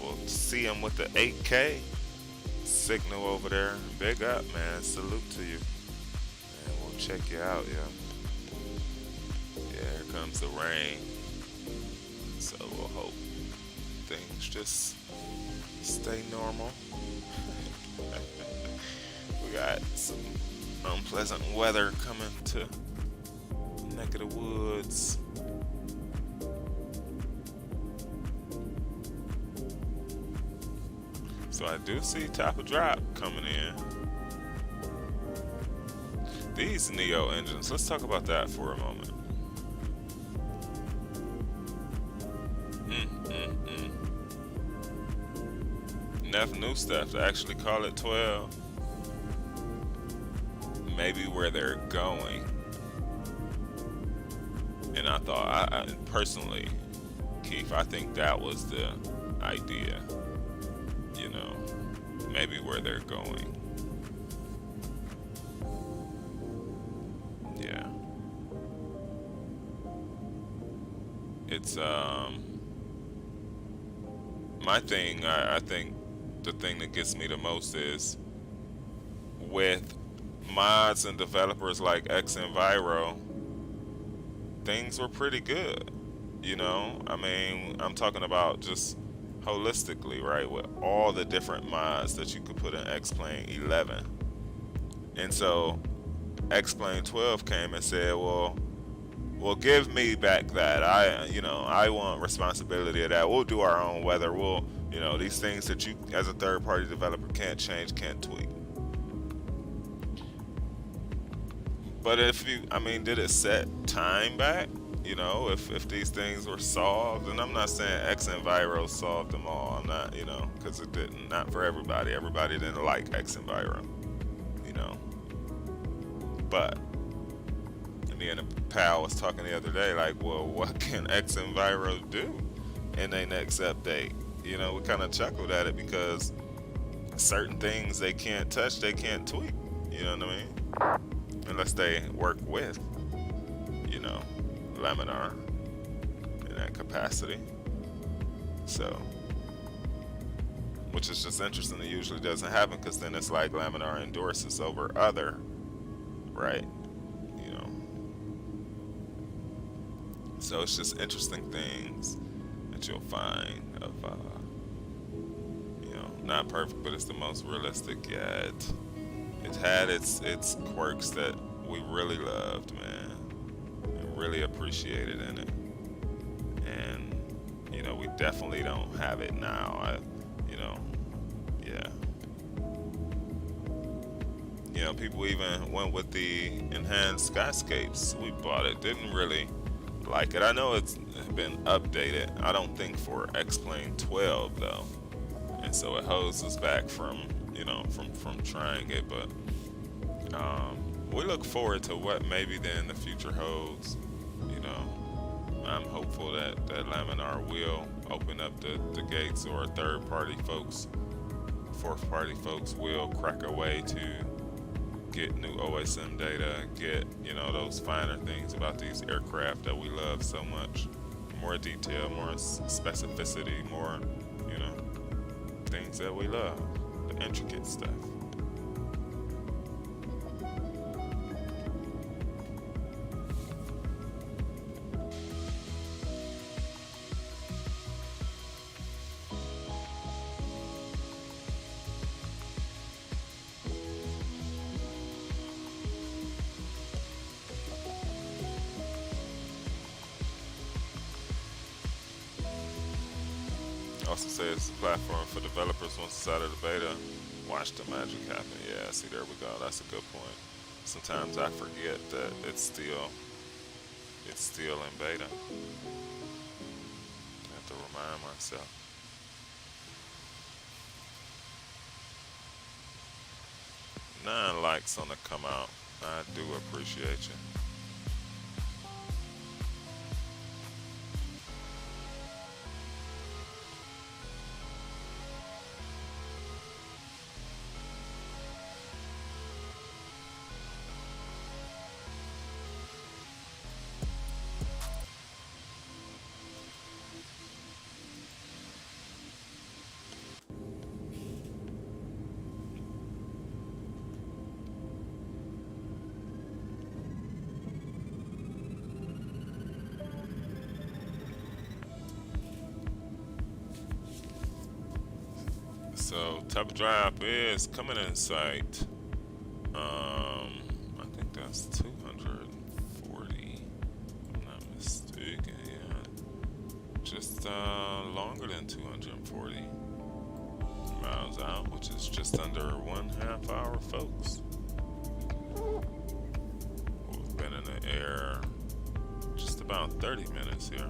We'll see him with the 8K signal over there. Big up, man. Salute to you. And we'll check you out, yeah. Yeah, here comes the rain. So we'll hope things just stay normal. We got some unpleasant weather coming to neck of the woods. So I do see top of drop coming in. These Neo engines, let's talk about that for a moment. Enough new stuff to actually call it 12. Maybe where they're going. And I thought, I personally, Keith, I think that was the idea. You know, maybe where they're going. Yeah. It's, my thing, I think the thing that gets me the most is with mods and developers like XEnviro, things were pretty good, you know. I mean, I'm talking about just holistically, right, with all the different mods that you could put in X-Plane 11. And so X-Plane 12 came and said, well, give me back that. I want responsibility of that. We'll do our own weather. We'll, you know, these things that you as a third-party developer can't change, can't tweak. But if you, I mean, did it set time back? You know, if these things were solved, and I'm not saying XEnviro solved them all. I'm not, you know, because it didn't. Not for everybody. Everybody didn't like XEnviro, you know. But me and a pal was talking the other day, like, well, what can XEnviro do in their next update? You know, we kind of chuckled at it because certain things they can't touch, they can't tweak. You know what I mean? Unless they work with, you know, Laminar in that capacity. So, which is just interesting. It usually doesn't happen because then it's like Laminar endorses over other, right? You know. So it's just interesting things that you'll find of, you know, not perfect, but it's the most realistic yet. It had its quirks that we really loved, man, and really appreciated in it. And, you know, we definitely don't have it now. You know, yeah. You know, people even went with the enhanced skyscapes. We bought it, didn't really like it. I know it's been updated. I don't think for X-Plane 12 though, and so it holds us back from, you know, from trying it. But we look forward to what maybe then the future holds. You know, I'm hopeful that Laminar will open up the gates, or third-party folks, fourth-party folks will crack a way to get new OSM data, get, you know, those finer things about these aircraft that we love so much. More detail, more specificity, more, you know, things that we love, the intricate stuff. also say it's a platform for developers once it's out of the beta. Watch the magic happen. Yeah, see, there we go. That's a good point. Sometimes I forget that it's still in beta. I have to remind myself. Nine likes on the come out. I do appreciate you. So top drop is coming in sight. I think that's 240. If I'm not mistaken. Yeah, just longer than 240 miles out, which is just under 1/2 hour, folks. We've been in the air just about 30 minutes here.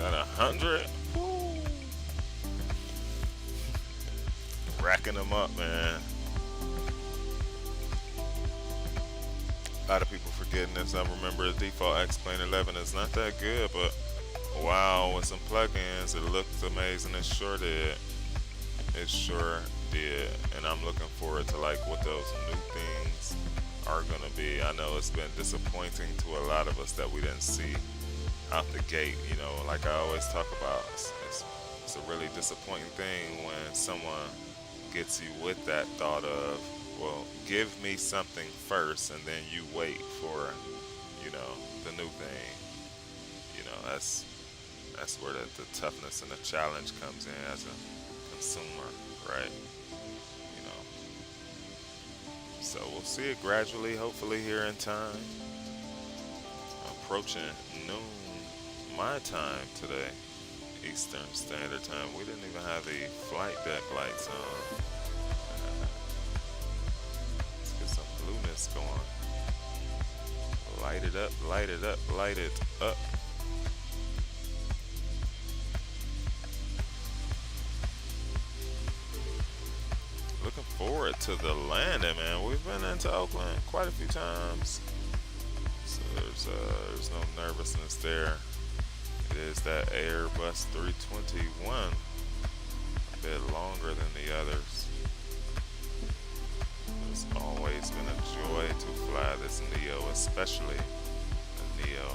At 100, racking them up, man. A lot of people forgetting this. I remember the default X-Plane 11 is not that good, but wow, with some plugins, it looked amazing. It sure did. It sure did, and I'm looking forward to like what those new things are gonna be. I know it's been disappointing to a lot of us that we didn't see out the gate, you know, like I always talk about, it's a really disappointing thing when someone gets you with that thought of, well, give me something first and then you wait for, you know, the new thing. You know, that's where the toughness and the challenge comes in as a consumer, right? You know, so we'll see it gradually, hopefully here in time. Approaching noon my time today, Eastern Standard Time. We didn't even have the flight deck lights on. Let's get some blueness going. Light it up, light it up, light it up. Looking forward to the landing, man. We've been into Oakland quite a few times, so there's no nervousness there. It is that Airbus 321, a bit longer than the others. It's always been a joy to fly this NEO, especially the NEO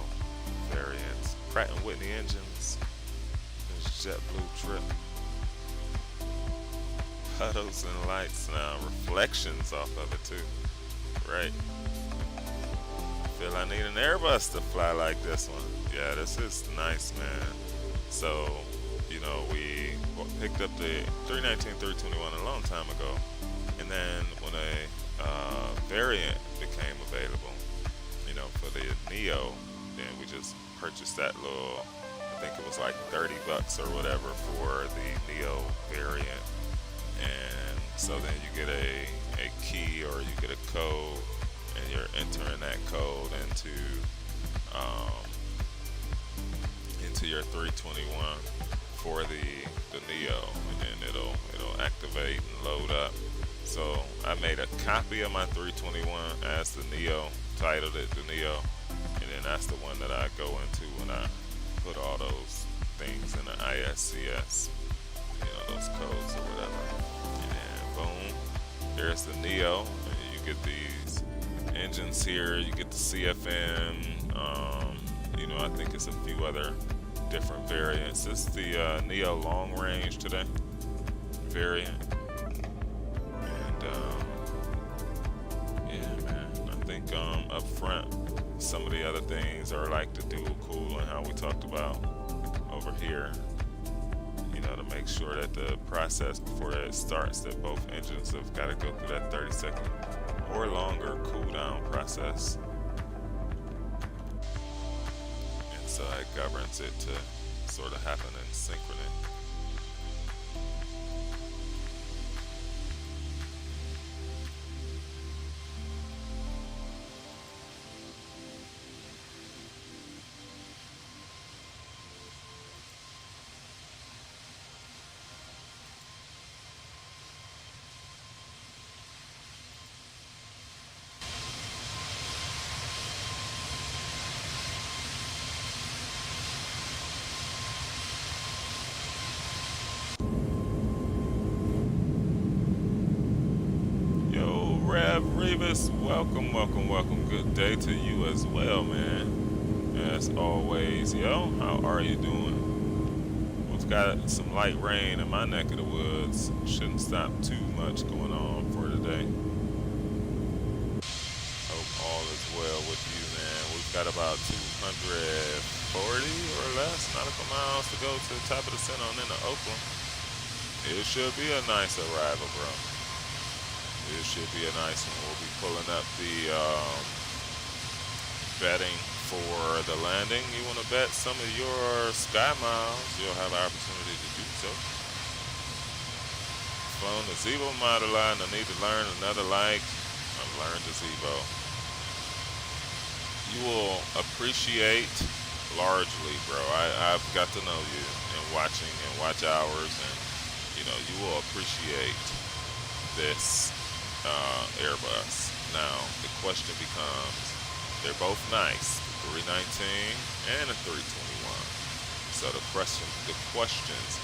variants. Pratt & Whitney engines, this JetBlue trip. Puddles and lights now, reflections off of it too, right? I feel I need an Airbus to fly like this one. Yeah, this is nice, man. So, you know, we picked up the 319, 321 a long time ago, and then when a variant became available, you know, for the NEO, then we just purchased that little, I think it was like $30 or whatever for the NEO variant. And so then you get a key or you get a code, and you're entering that code into your 321 for the NEO, and then it'll activate and load up. So I made a copy of my 321 as the NEO, titled it the NEO, and then that's the one that I go into when I put all those things in the ISCS, you know, those codes or whatever. And then boom, there's the NEO, and you get these engines here, you get the CFM, you know, I think it's a few other different variants. This is the NEO long range today variant, and yeah, think up front, some of the other things are like the dual cooling, how we talked about over here. You know, to make sure that the process before that starts, that both engines have got to go through that 30-second or longer cool down process. And so that governs it to sort of happen in synchrony. Revis, welcome, welcome, welcome. Good day to you as well, man. As always, yo, how are you doing? We've got some light rain in my neck of the woods. Shouldn't stop too much going on for today. Hope all is well with you, man. We've got about 240 or less nautical miles to go to the top of the sun on into Oakland. It should be a nice arrival, bro. It should be a nice one. We'll be pulling up the betting for the landing. You want to bet some of your sky miles, you'll have an opportunity to do so. Flown the Zevo model line. I need to learn another like. I've learned the Zevo. You will appreciate largely, bro. I've got to know you and watching and watch hours, and you know, you will appreciate this Airbus. Now the question becomes, they're both nice, the 319 and the 321. So the question becomes,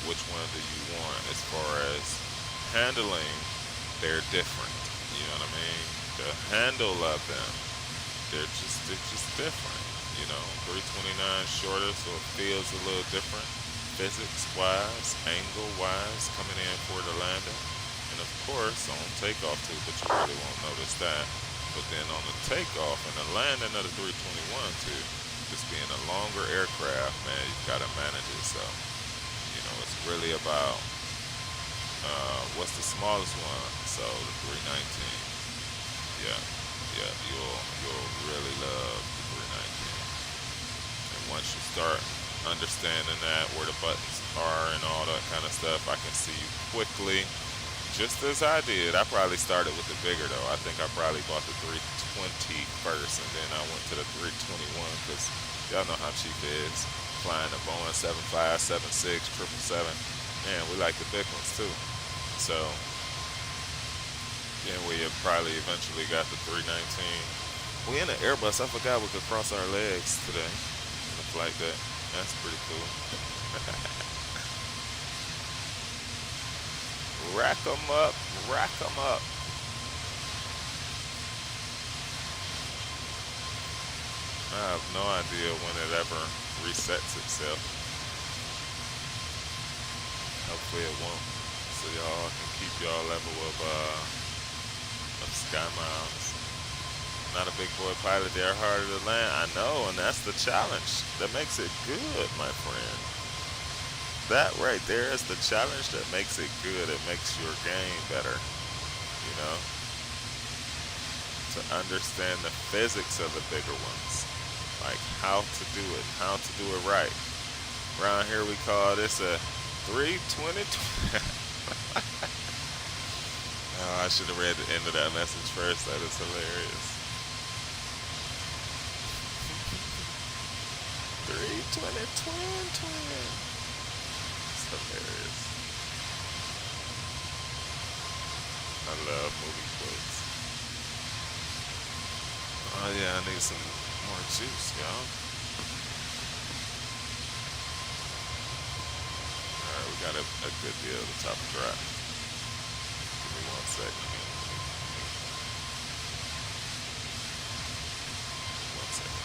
which one do you want? As far as handling, they're different. You know what I mean? The handle of them, they're just different. You know, 329 shorter, so it feels a little different, physics wise, angle wise, coming in for the landing. And of course on takeoff too, but you really won't notice that. But then on the takeoff and the landing of the 321 too, just being a longer aircraft, man, you've got to manage it. So, you know, it's really about what's the smallest one. So the 319. Yeah, you'll really love the 319. And once you start understanding that, where the buttons are and all that kind of stuff, I can see you quickly. Just as I did, I probably started with the bigger though. I think I probably bought the 320 first, and then I went to the 321 because y'all know how cheap it is. Flying a Boeing 75, 76, 777. Man, we like the big ones too. So, then we have probably eventually got the 319. We in an Airbus. I forgot we could cross our legs today in a flight deck. That's pretty cool. Rack 'em up, rack 'em up. I have no idea when it ever resets itself. Hopefully it won't, so y'all can keep y'all level of sky miles. Not a big boy pilot, they're harder to land. I know, and that's the challenge that makes it good, my friend. That right there is the challenge that makes it good. It makes your game better, you know, to understand the physics of the bigger ones, like how to do it, how to do it right. Around here we call this a 320. Oh, I should have read the end of that message first. That is hilarious. 320 twin. Hilarious. I love movie quotes. Oh yeah, I need some more juice, y'all. Alright, we got a good deal at the top of drop. Give me 1 second. 1 second.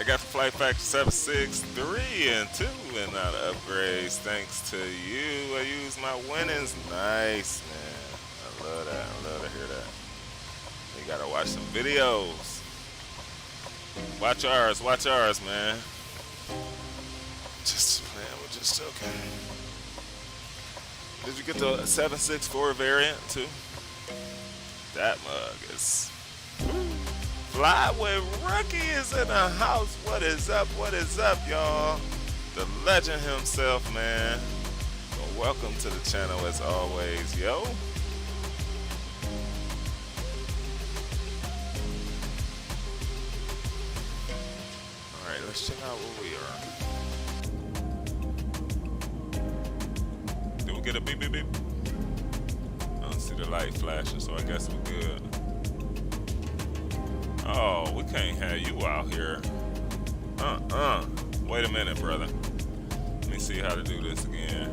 I got Flight Factor 763 and 2 and not upgrades thanks to you. I use my winnings. Nice, man. I love that. I love to hear that. You gotta watch some videos. Watch ours, man. Just playing, we're just joking. Did you get the 764 variant too? That mug is. Fly with Rookie is in the house. What is up? What is up, y'all? The legend himself, man. Well, welcome to the channel as always, yo. All right, let's check out where we are. Did we get a beep, beep, beep? I don't see the light flashing, so I guess we're good. Oh, we can't have you out here. Wait a minute, brother. Let me see how to do this again.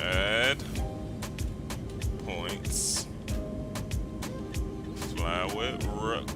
Add points. Fly with Rook.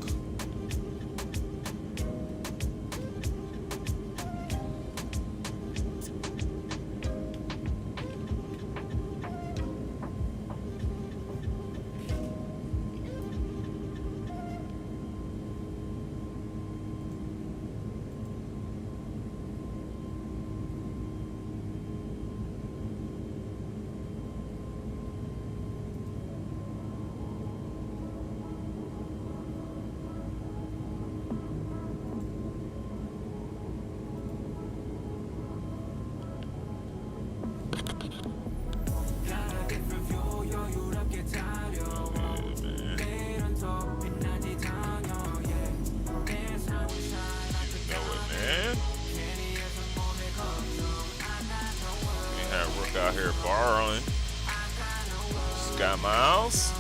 Out here borrowing. Sky Miles.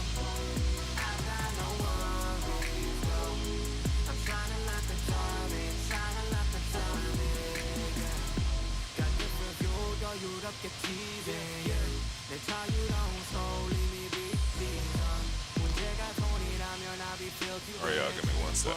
Alright, y'all, give me one sec.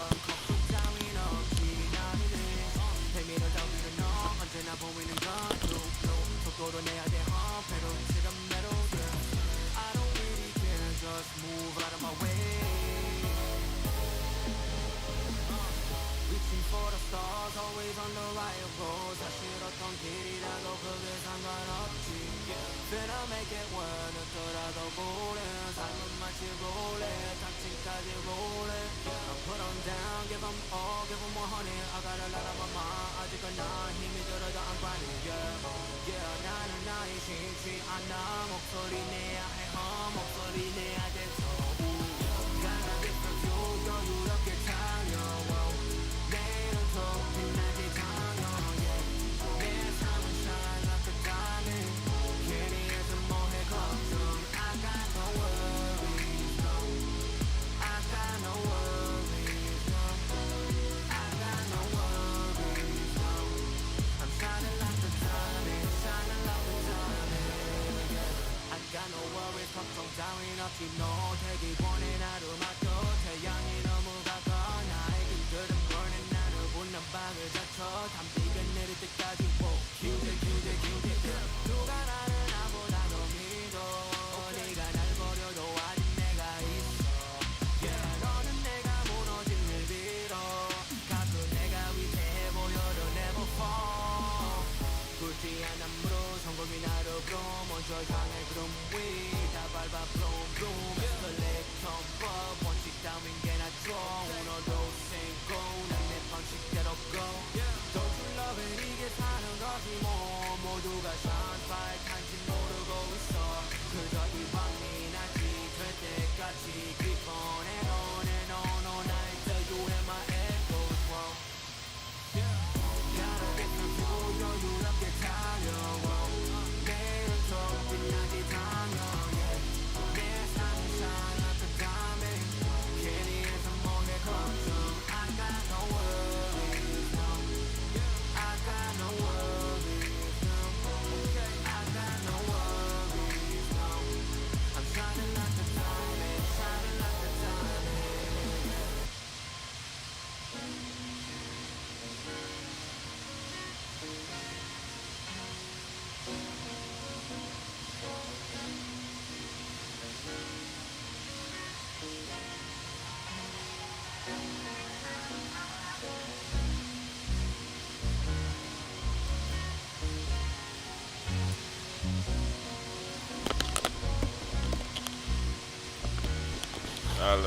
All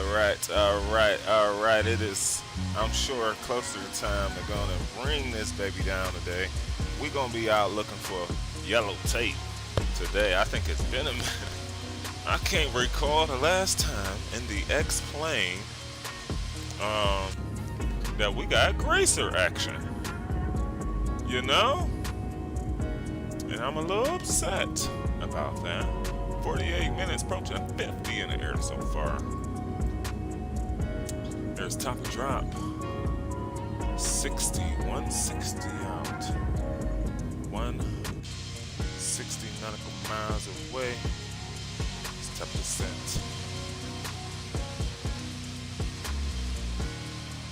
right. It is, I'm sure, closer to time to go and bring this baby down today. We're gonna be out looking for yellow tape today. I think it's been a minute. I can't recall the last time in the X-plane that we got Gracer action. You know? And I'm a little upset about that. 48 minutes, approaching 50 in the air so far. There's top of drop. 160 out. 160 nautical miles away. It's 10%.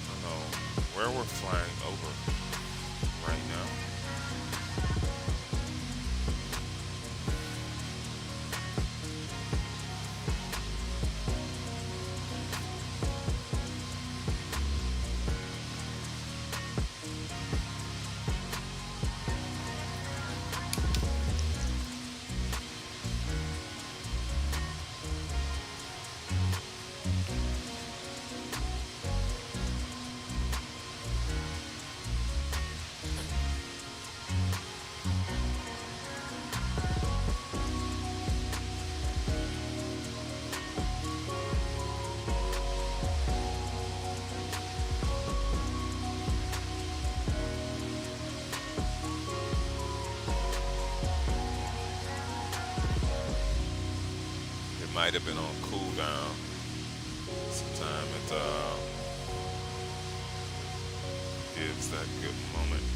I don't know where we're flying over right now. Might have been on cooldown. Sometime it gives that good moment.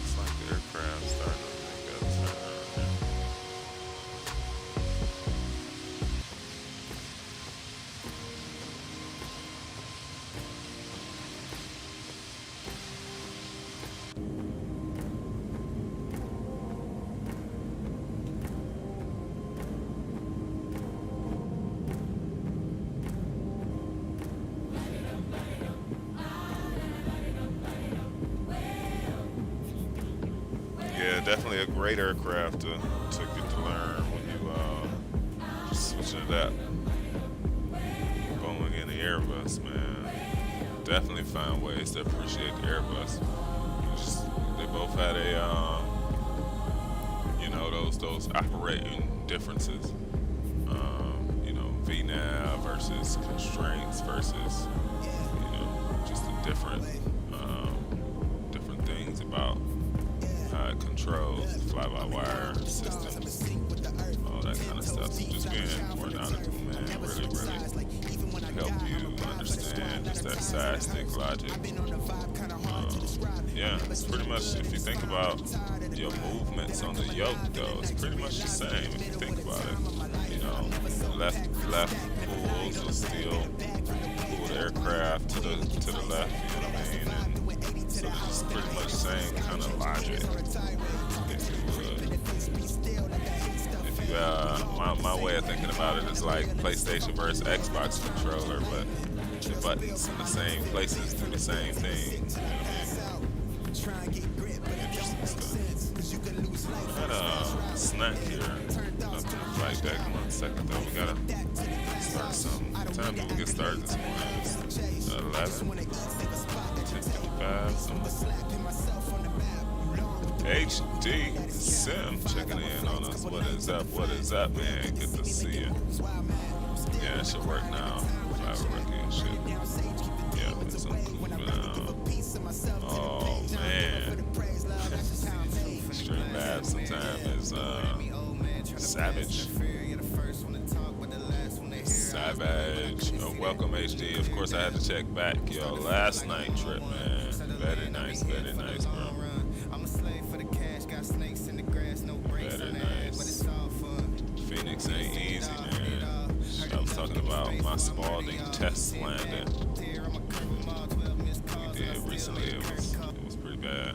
It's like the aircraft starting to make that turn. Yeah, definitely a great aircraft to get to learn when you switching it up. Boeing and the Airbus, man. Definitely find ways to appreciate the Airbus. They both had a those operating differences. VNAV versus constraints versus just the different things about how it controls fly-by-wire systems, all that kind of stuff. So just being more knowledgeable, man, really help you understand just that side-stick logic. Yeah, it's pretty much, if you think about your movements on the yoke, though, it's pretty much the same if you think about it. Left pulls will still pull the aircraft to the left, you know what I mean? And so it's just pretty much the same kind of logic, if you would. If you, my way of thinking about it is like PlayStation versus Xbox controller, but the buttons in the same places do the same thing, you know what I mean? Interesting stuff. I had a snack here. Up to the flight deck. 1 second though. We gotta start something. What time do we get started this morning? It's 11. 10:55. HD Sim checking in on us. What is up? What is up, man? Good to see you. Yeah, it should work now. Fly rookie and shit. Yeah, it's on cooldown. Oh man. Straight bad sometimes is Savage. Oh, welcome HD. Of course I had to check back, yo. Last night trip, man. Very nice, bro. Very nice. Phoenix ain't easy, man. I was talking about my Spalding test landing. We did recently. It was pretty bad.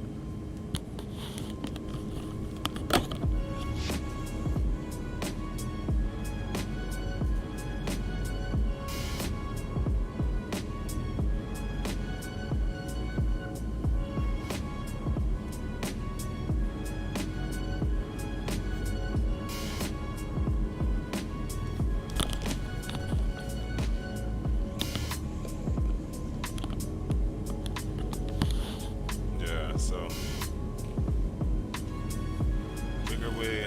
so figure we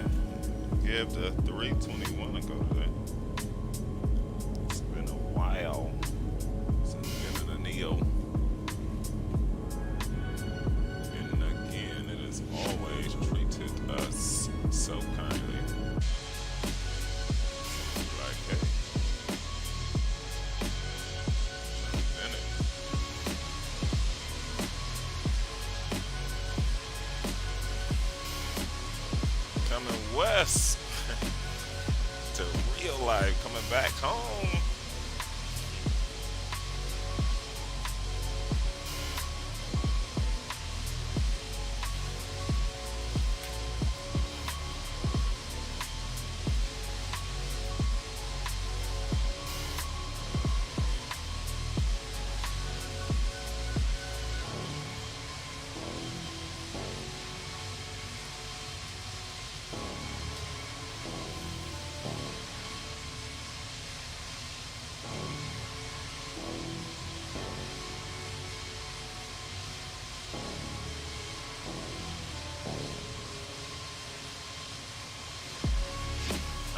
give the 321 a go today. It's been a while since been in a Neo. And again, it has always treated us so kindly. Like, hey, coming west to real life, coming back home.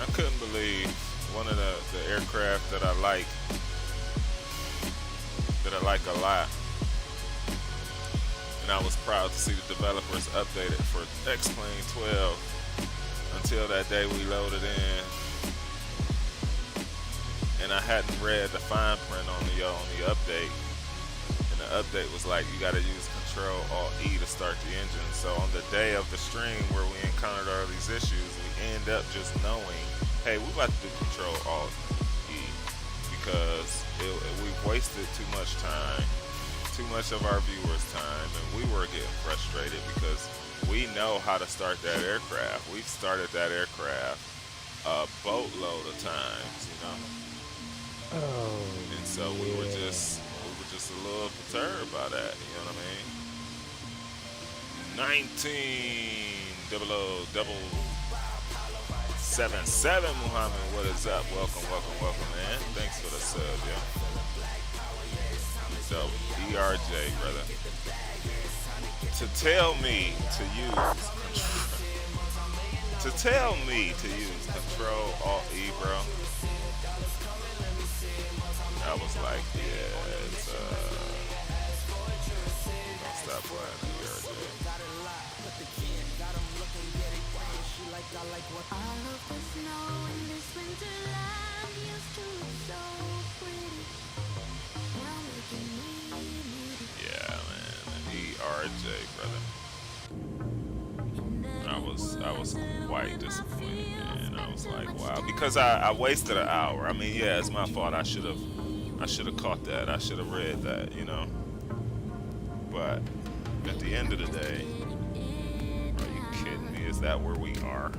I couldn't believe one of the aircraft that I like a lot, and I was proud to see the developers update it for X-Plane 12 until that day we loaded in, and I hadn't read the fine print on the update, and the update was like you got to use Control-Alt-E to start the engine. So on the day of the stream where we encountered all these issues, we end up just knowing, hey, we're about to do Control-Alt-E because we've wasted too much time, too much of our viewers' time, and we were getting frustrated because we know how to start that aircraft. We've started that aircraft a boatload of times, you know. Oh. And so we were just a little perturbed by that, you know what I mean? 190077 Muhammad, what is up? Welcome, man. Thanks for the sub, yeah. So, ERJ, brother. To tell me to use Control-Alt-E, bro. I was like, yeah, it's don't stop playing ERJ. Yeah, man, ERJ, brother. I was quite disappointed, man. I was like, wow, because I wasted an hour. I mean, yeah, it's my fault. I should have caught that. I should have read that, you know. But at the end of the day, are you kidding me? Is that where we are?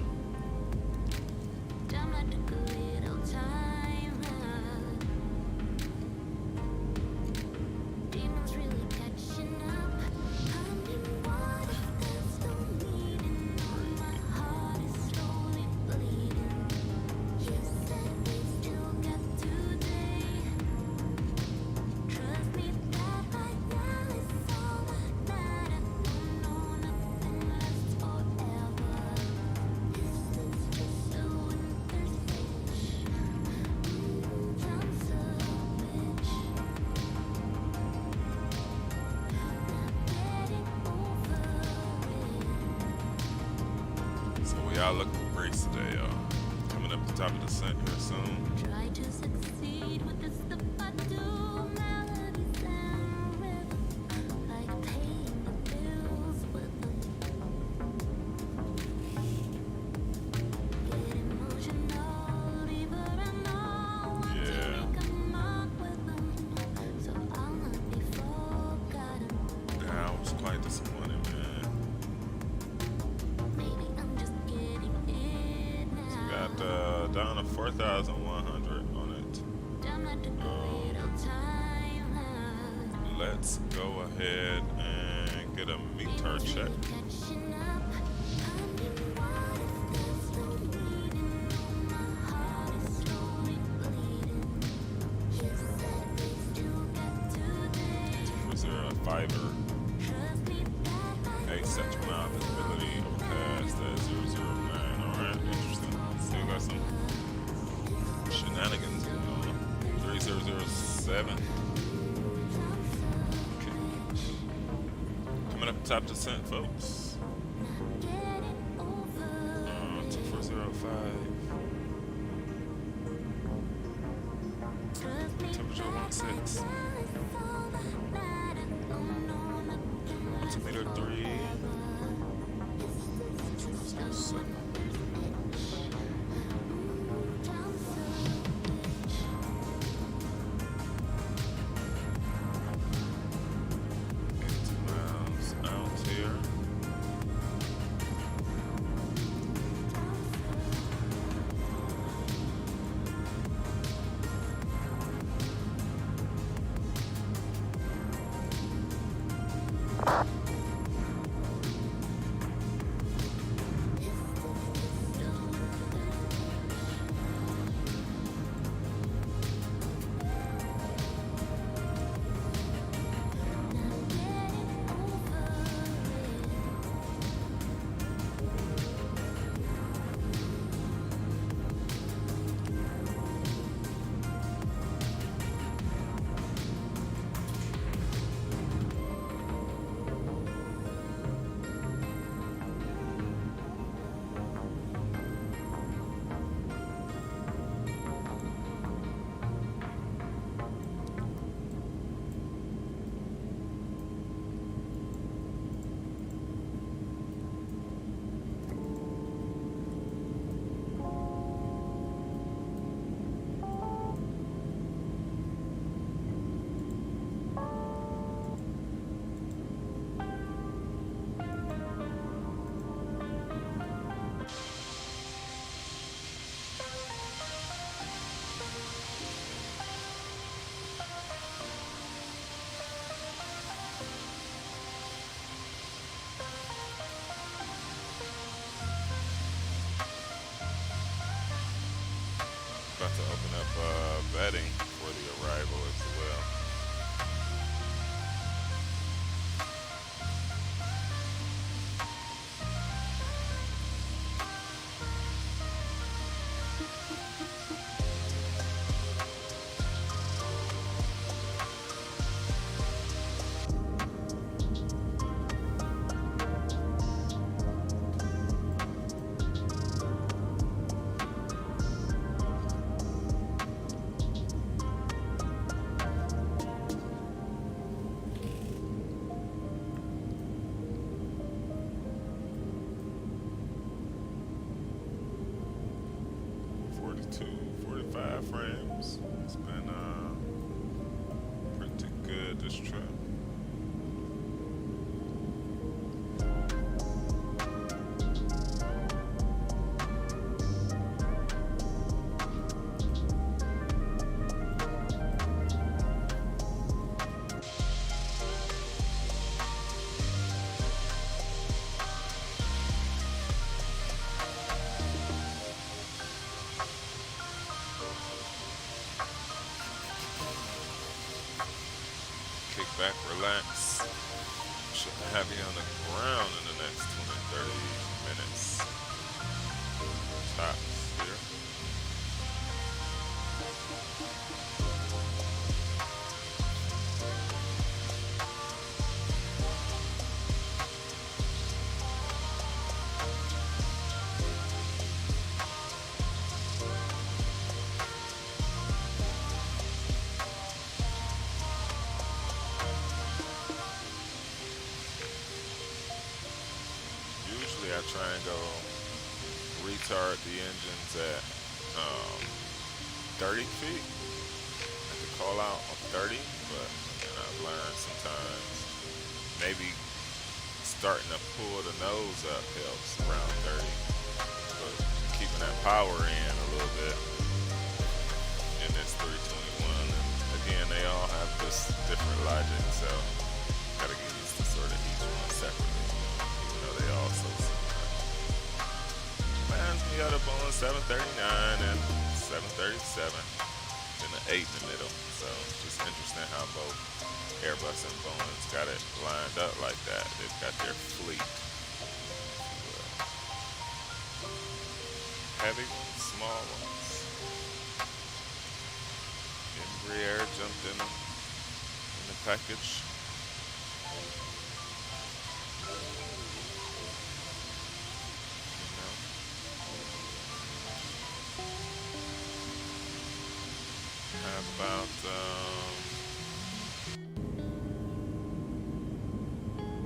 Y'all look great today, y'all. Coming up the top of the set here soon. Try to succeed with the stuff I do. Melodies and rhythm, like paying the bills with them. Get emotional, leave her alone. Yeah. Come up with them, so I'll not be forgotten. Yeah, I was quite disappointed, man. Down to 4,100 on it. Let's go ahead and get a meter check. Was there a fiver? top descent, folks. 2405. Temperature 16. Altimeter 3. 207. About to open up betting for the arrival as well. Frames. It's been pretty good this trip. Back, relax. Shouldn't have you on the ground in the next 20, 30 minutes. Tops here. I try and go retard the engines at 30 feet. I could call out on 30, but I've learned sometimes maybe starting to pull the nose up helps around 30, but keeping that power in a little bit in this 321. And again, they all have this different logic, so gotta get used to sort of each one separately, even though they all so similar. Reminds me of the Boeing 739 and 737, and the 8 in the middle. So it's just interesting how both Airbus and Boeing's got it lined up like that. They've got their fleet. Heavy ones, small ones. Embraer jumped in the package. about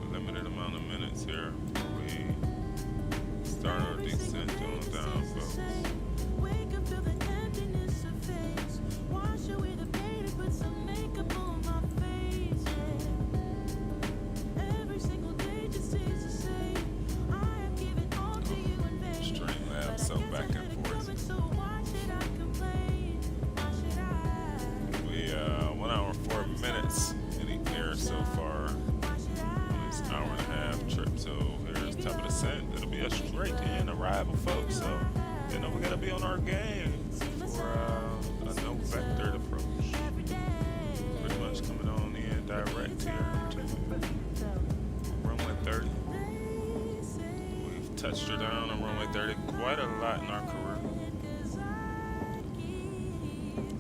a limited amount of minutes here before we start our descent on down, folks. Wake up, feel the emptiness of face. Wash away the pain and put some makeup on my face. Yeah. Every single day just stays the same. I have given all to you in vain. Streamlabs so back and forth. So why should I complain? Why should I? We 1 hour 4 minutes in the air so far. Why should I? It's an hour and a half trip, so here's top of the descent. It'll be a straight in arrival, folks. So you know we gotta be on our game for a no vectored approach. Pretty much coming on in direct here to runway 30. We've touched her down on runway 30 quite a lot in our career.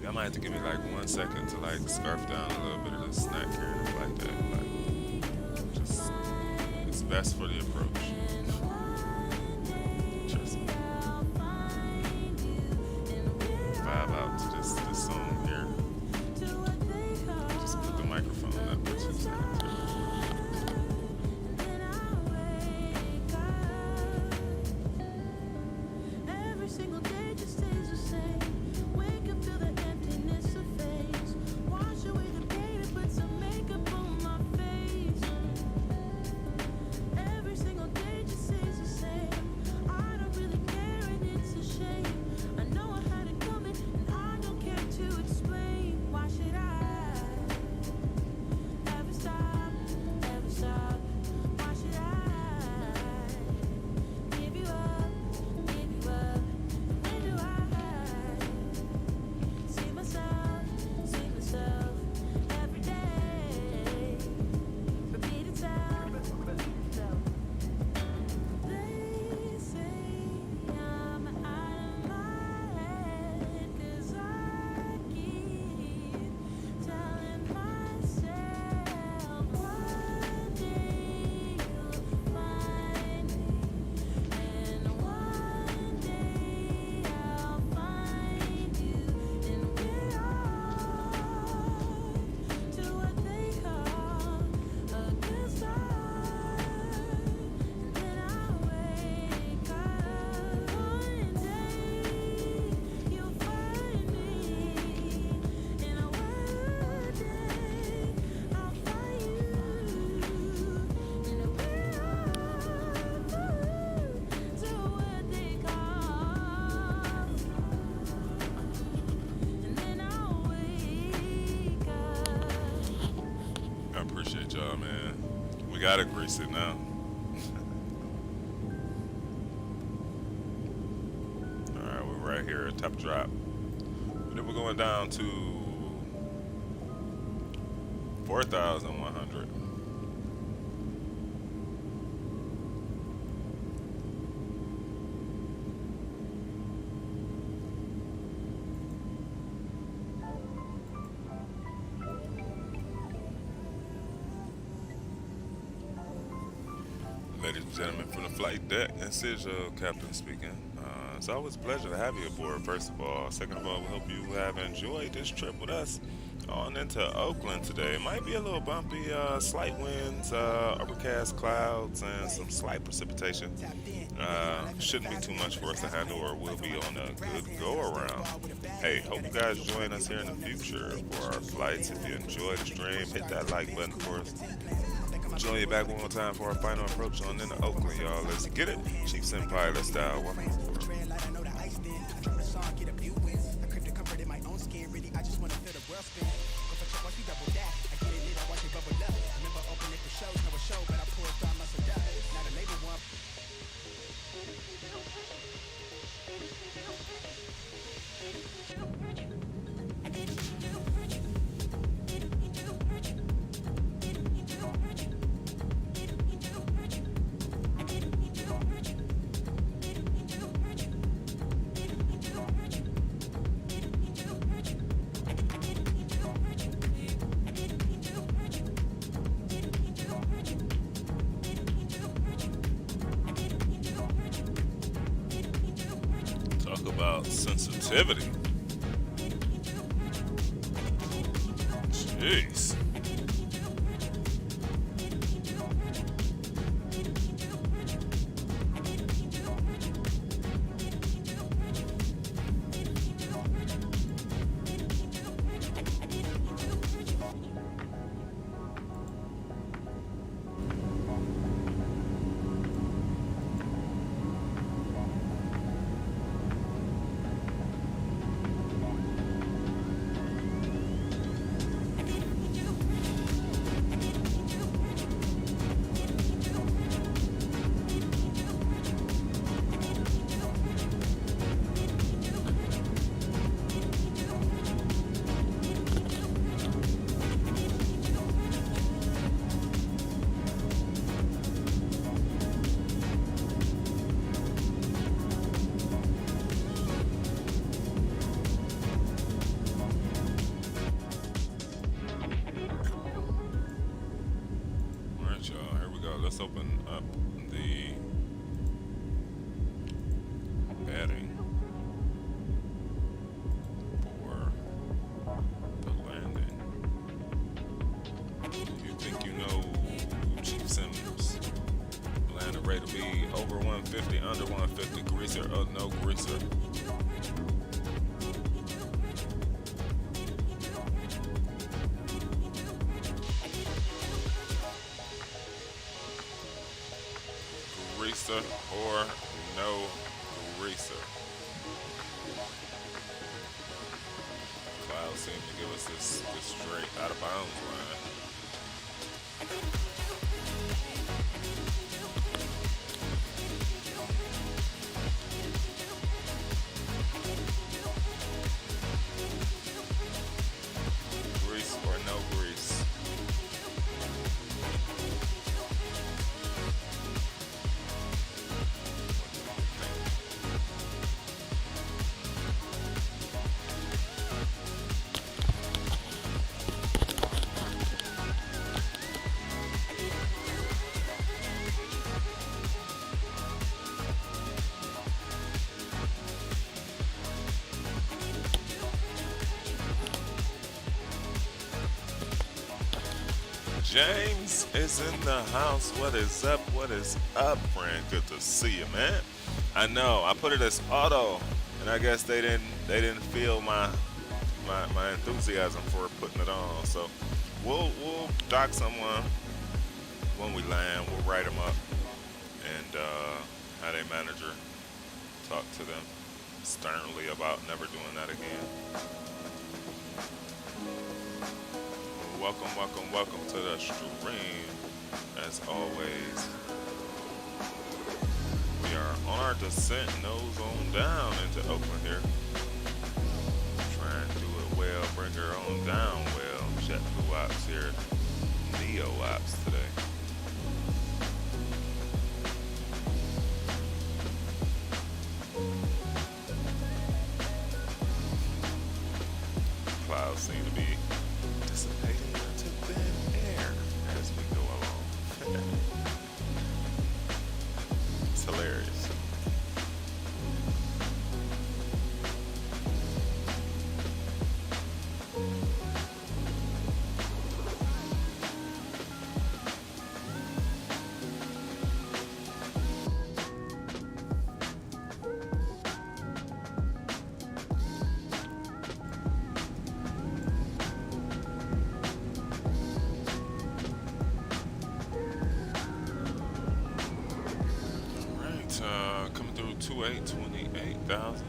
I might have to give me like 1 second to like scarf down a little bit of the snack here and stuff like that. Like, just it's best for the approach. Trust me. Vibe out to this song here. Just put the microphone up for 2 seconds. Every single day just stays the same. Wake up, feel the emptiness of face. Wash away the pain and put some makeup on my face. Every single day just stays the same. I don't really care and it's a shame. I know I had it coming and I don't care to explain. Why should I ever stop? Ever stop? Why should I give you up? Give you up? Where do I see myself every day? Repeat itself. They say I'm out of my head 'cause I keep telling myself one day you'll find me, and one day I'll find you, and we're on to what they call a good start. And then I wake up one day you'll find me, and one day I'll find you, and we're on to what they call. And then I'll wake up. I appreciate y'all, man. We gotta grease it now. Alright, we're right here at top drop. And then we're going down to 4,100. Ladies and gentlemen, from the flight deck, this is your captain speaking. It's always a pleasure to have you aboard, first of all. Second of all, we hope you have enjoyed this trip with us on into Oakland today. It might be a little bumpy, slight winds, overcast clouds, and some slight precipitation. Shouldn't be too much for us to handle, or we'll be on a good go-around. Hey, hope you guys join us here in the future for our flights. If you enjoyed the stream, hit that like button for us. Join you back one more time for our final approach on into Oakland, y'all. Let's get it. Chief Senpai, let's style. Welcome aboard. Talk about sensitivity. Jeez. Alright, y'all, here we go. Let's open up the batting for the landing. You think you know Chief Sims? Landing rate will be over 150, under 150, greaser, no greaser. Greaser or no greaser. Clouds seem to give us this straight out of bounds line. Grease or no grease. James is in the house. What is up? What is up, friend? Good to see you, man. I know I put it as auto, and I guess they didn't feel my enthusiasm for putting it on. So we'll dock someone when we land. We'll write them up and have a manager talk to them sternly about never doing that again. Welcome to the stream. As always, we are on our descent, nose on down into Oakland here. Trying to do it well, bring her on down well. JetBlue Ops here, Neo Ops today. Clouds seem to be dissipating into thin air as we go along. It's hilarious. Coming through 28,000.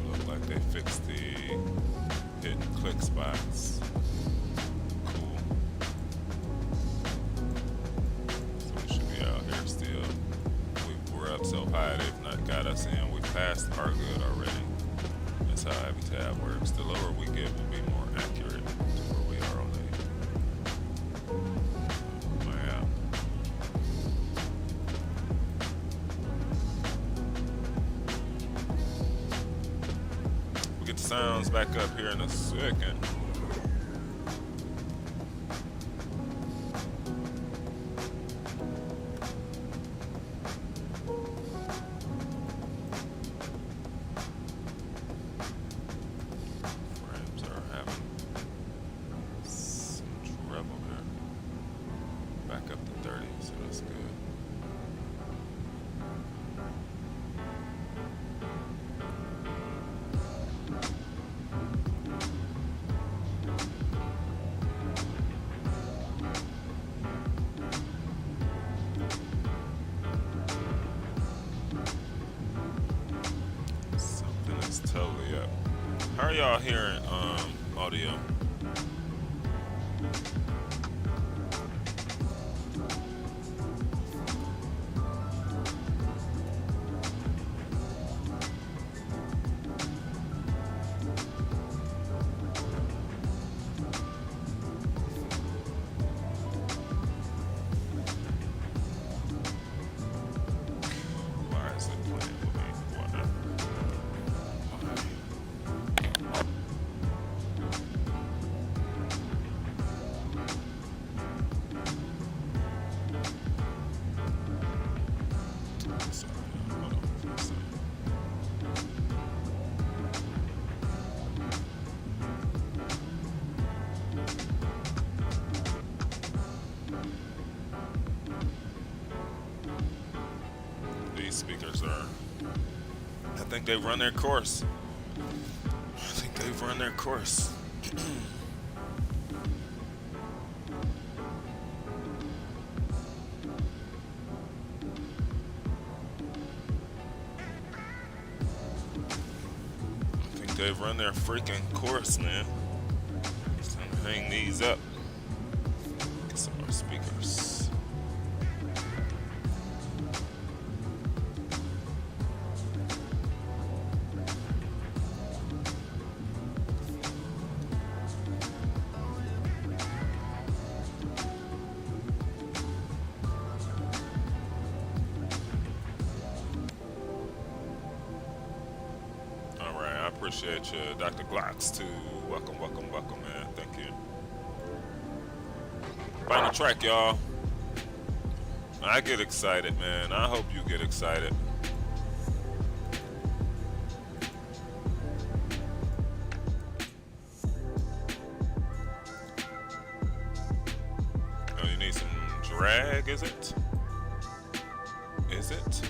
Look like they fixed the hit and click spots. Cool. So we should be out here still. We're up so high they've not got us in. We passed our good already. That's how every tab works. The lower we get will be more accurate to where we are on the map. We'll get the sounds back up here in a second. How are y'all hearing audio? Why is it playing with me? Why? Sorry, hold on for a second. These speakers are, I think they've run their course. I think they've run their course. I think they've run their freaking course, man. It's time to hang these up. Get some more speakers. All right, I appreciate you, Dr. Glocks, too. Welcome, welcome, welcome, man. Thank you. Final track, y'all. I get excited, man. I hope you get excited. Oh, you need some drag, is it? Is it?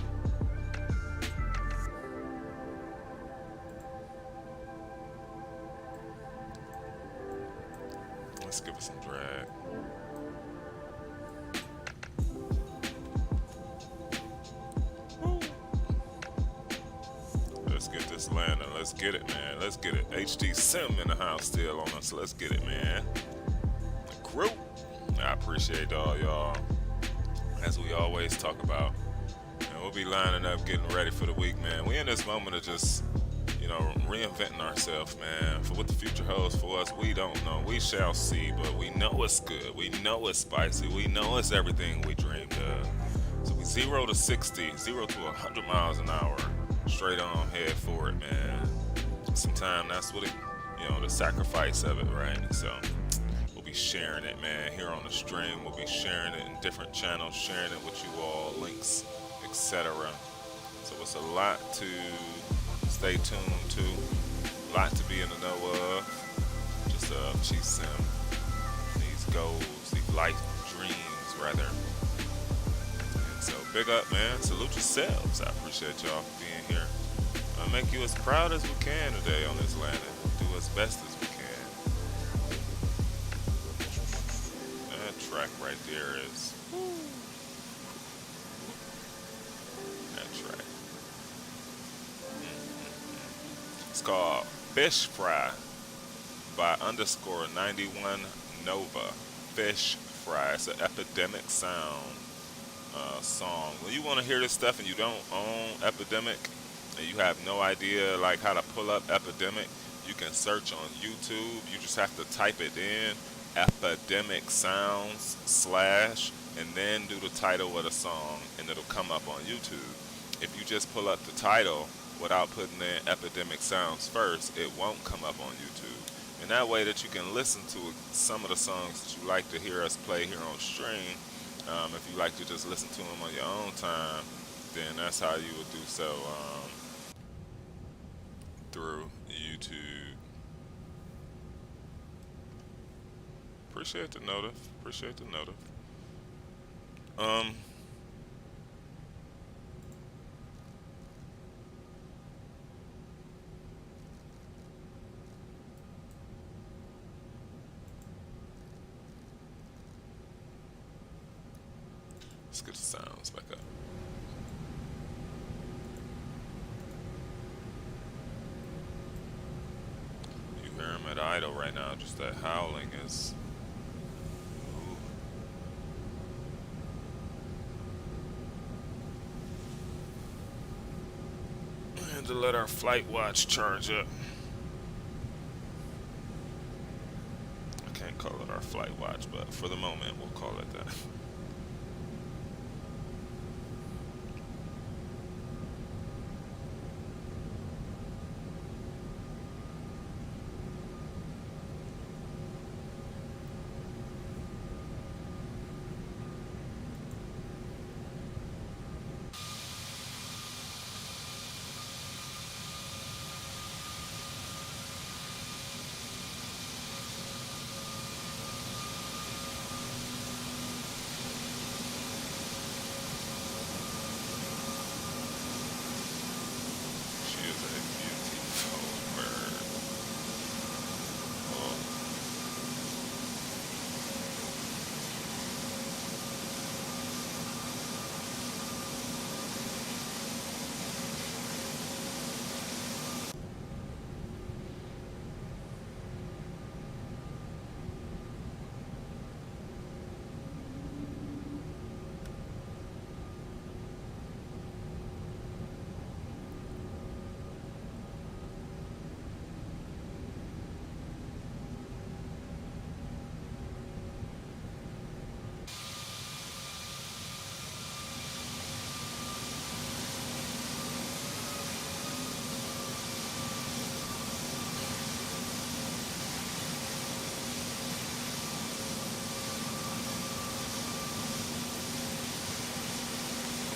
Let's give it some drag. Let's get this landing. Let's get it, man. Let's get it. HD Sim in the house still on us. Let's get it, man. The crew. I appreciate all y'all. As we always talk about. And we'll be lining up, getting ready for the week, man. We in this moment of just, you know, reinventing ourselves, man. For what the future holds for us, we don't know. We shall see, but we know it's good. We know it's spicy. We know it's everything we dreamed of. So we 0 to 60, 0 to 100 miles an hour. Straight on, head for it, man. Sometimes that's what it, you know, the sacrifice of it, right? So we'll be sharing it, man, here on the stream. We'll be sharing it in different channels, sharing it with you all, links, etc. So it's a lot to stay tuned to, a lot to be in the know of. Just Chief Sim, these goals, these life dreams, rather. And so big up, man. Salute yourselves. I appreciate y'all for being here. I'll make you as proud as we can today on this landing. Do as best as we can. That track right there is. That track. It's called Fish Fry by _91 Nova. Fish Fry. It's an Epidemic Sound song. When you want to hear this stuff and you don't own Epidemic, and you have no idea like how to pull up Epidemic, you can search on YouTube. You just have to type it in, Epidemic Sounds / and then do the title of the song, and it'll come up on YouTube. If you just pull up the title without putting in Epidemic Sounds first, it won't come up on YouTube. And that way that you can listen to some of the songs that you like to hear us play here on stream. If you like to just listen to them on your own time, then that's how you would do so through YouTube. Appreciate the notif. Appreciate the notif. Let's get the sounds back up. idle right now. Just that howling is. Ooh. And to let our flight watch charge up. I can't call it our flight watch, but for the moment, we'll call it that.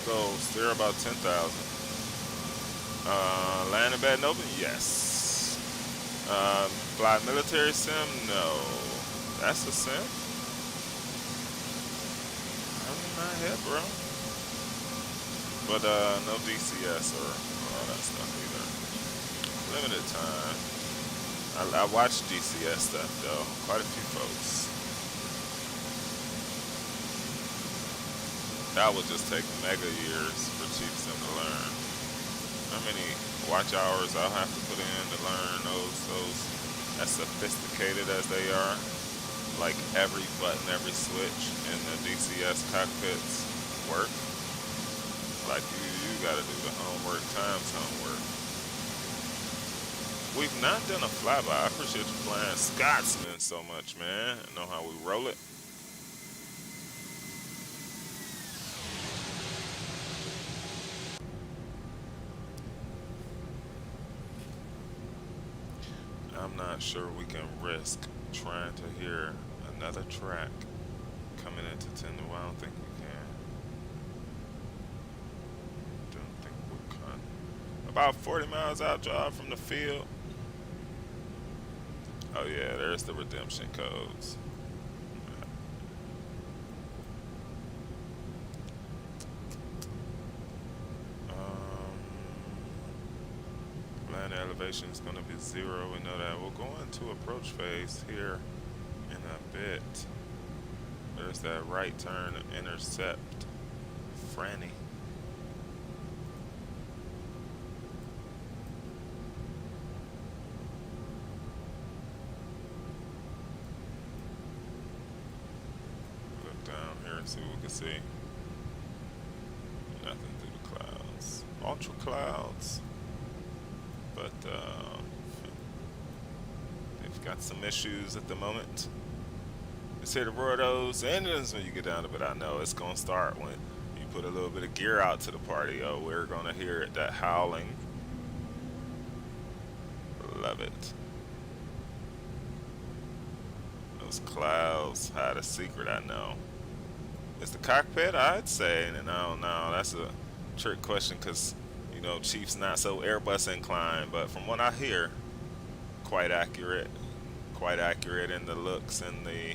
Goals, they're about 10,000. Landing bed and open? Yes. Fly military sim? No. That's a sim? I'm in my head, bro. But no DCS or all that stuff either. Limited time. I watch DCS stuff though. Quite a few folks. That would just take mega years for Chief Sim to learn. How many watch hours I'll have to put in to learn those as sophisticated as they are. Like every button, every switch in the DCS cockpits work. Like you gotta do the homework times homework. We've not done a flyby. I appreciate you flying Scotsman so much, man. I know how we roll it. I'm not sure we can risk trying to hear another track coming into Tyndall. I don't think we can. Don't think we can. About 40 miles out drive from the field. Oh yeah, there's the redemption codes. Land elevation is going to be 0. We know that. We'll go into approach phase here in a bit. There's that right turn to intercept Franny. Look down here and see what we can see. Nothing through the clouds. Ultra clouds. But they've got some issues at the moment. It's here to roar those engines when you get down to it. I know it's gonna start when you put a little bit of gear out to the party. Oh, we're gonna hear it, that howling. Love it. Those clouds hide a secret, I know. Is the cockpit? I'd say, and I don't know. That's a trick question because you know Chief's not so Airbus inclined, but from what I hear, quite accurate. Quite accurate in the looks and the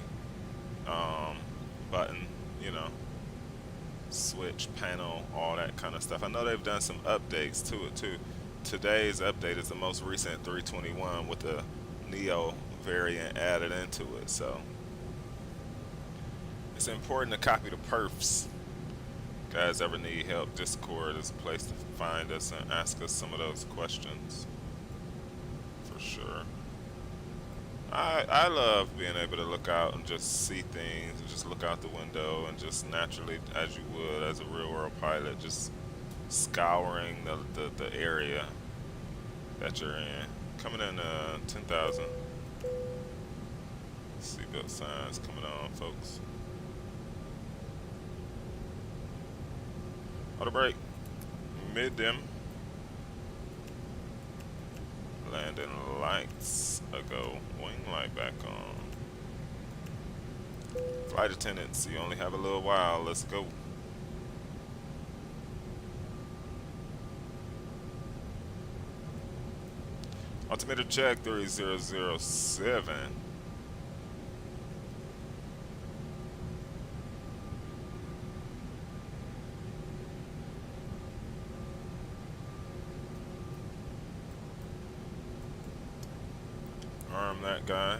button, you know, switch panel, all that kind of stuff. I know they've done some updates to it too. Today's update is the most recent 321 with the Neo variant added into it, so it's important to copy the perfs. Guys ever need help, Discord is a place to find us and ask us some of those questions for sure. I love being able to look out and just see things and just look out the window and just naturally, as you would as a real world pilot, just scouring the area that you're in. Coming in 10,000. Seatbelt signs coming on, folks. Auto brake. Mid dim. Landing lights ago. Wing light back on. Flight attendants, you only have a little while. Let's go. Altimeter check 3007. Arm that guy.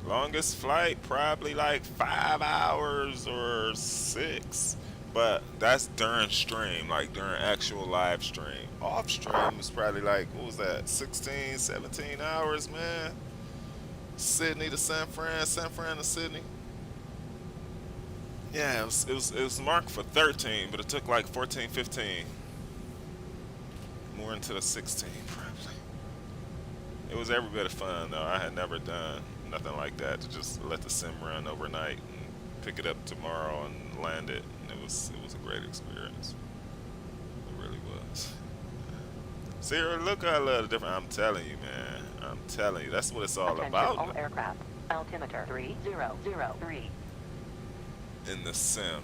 Longest flight, probably like 5 hours or 6. But that's during stream, like during actual live stream. Off stream was probably like, what was that, 16, 17 hours, man? Sydney to San Fran, San Fran to Sydney. Yeah, it was marked for 13, but it took like 14, 15. More into the 16, probably. It was every bit of fun, though. I had never done nothing like that, to just let the sim run overnight and pick it up tomorrow and land it. And it was a great experience. It really was. See, look how I love the different. I'm telling you, man. I'm telling you, that's what it's all Attention about all aircraft. Altimeter 3003. in the sim.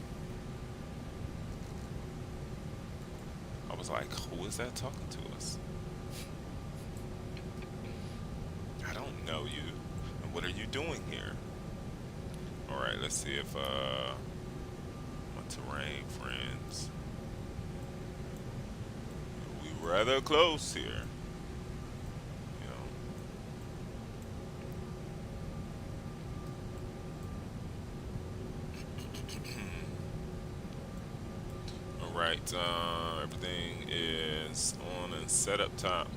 I was like, who is that talking to us? I don't know you. And what are you doing here? Alright, let's see if my terrain friends. We rather close here. You know. Alright, everything is on and set up top.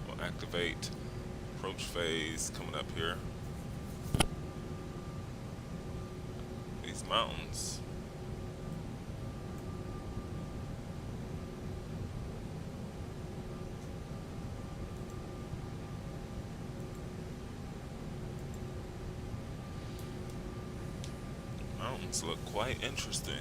We'll activate approach phase coming up here. These mountains. Mountains look quite interesting.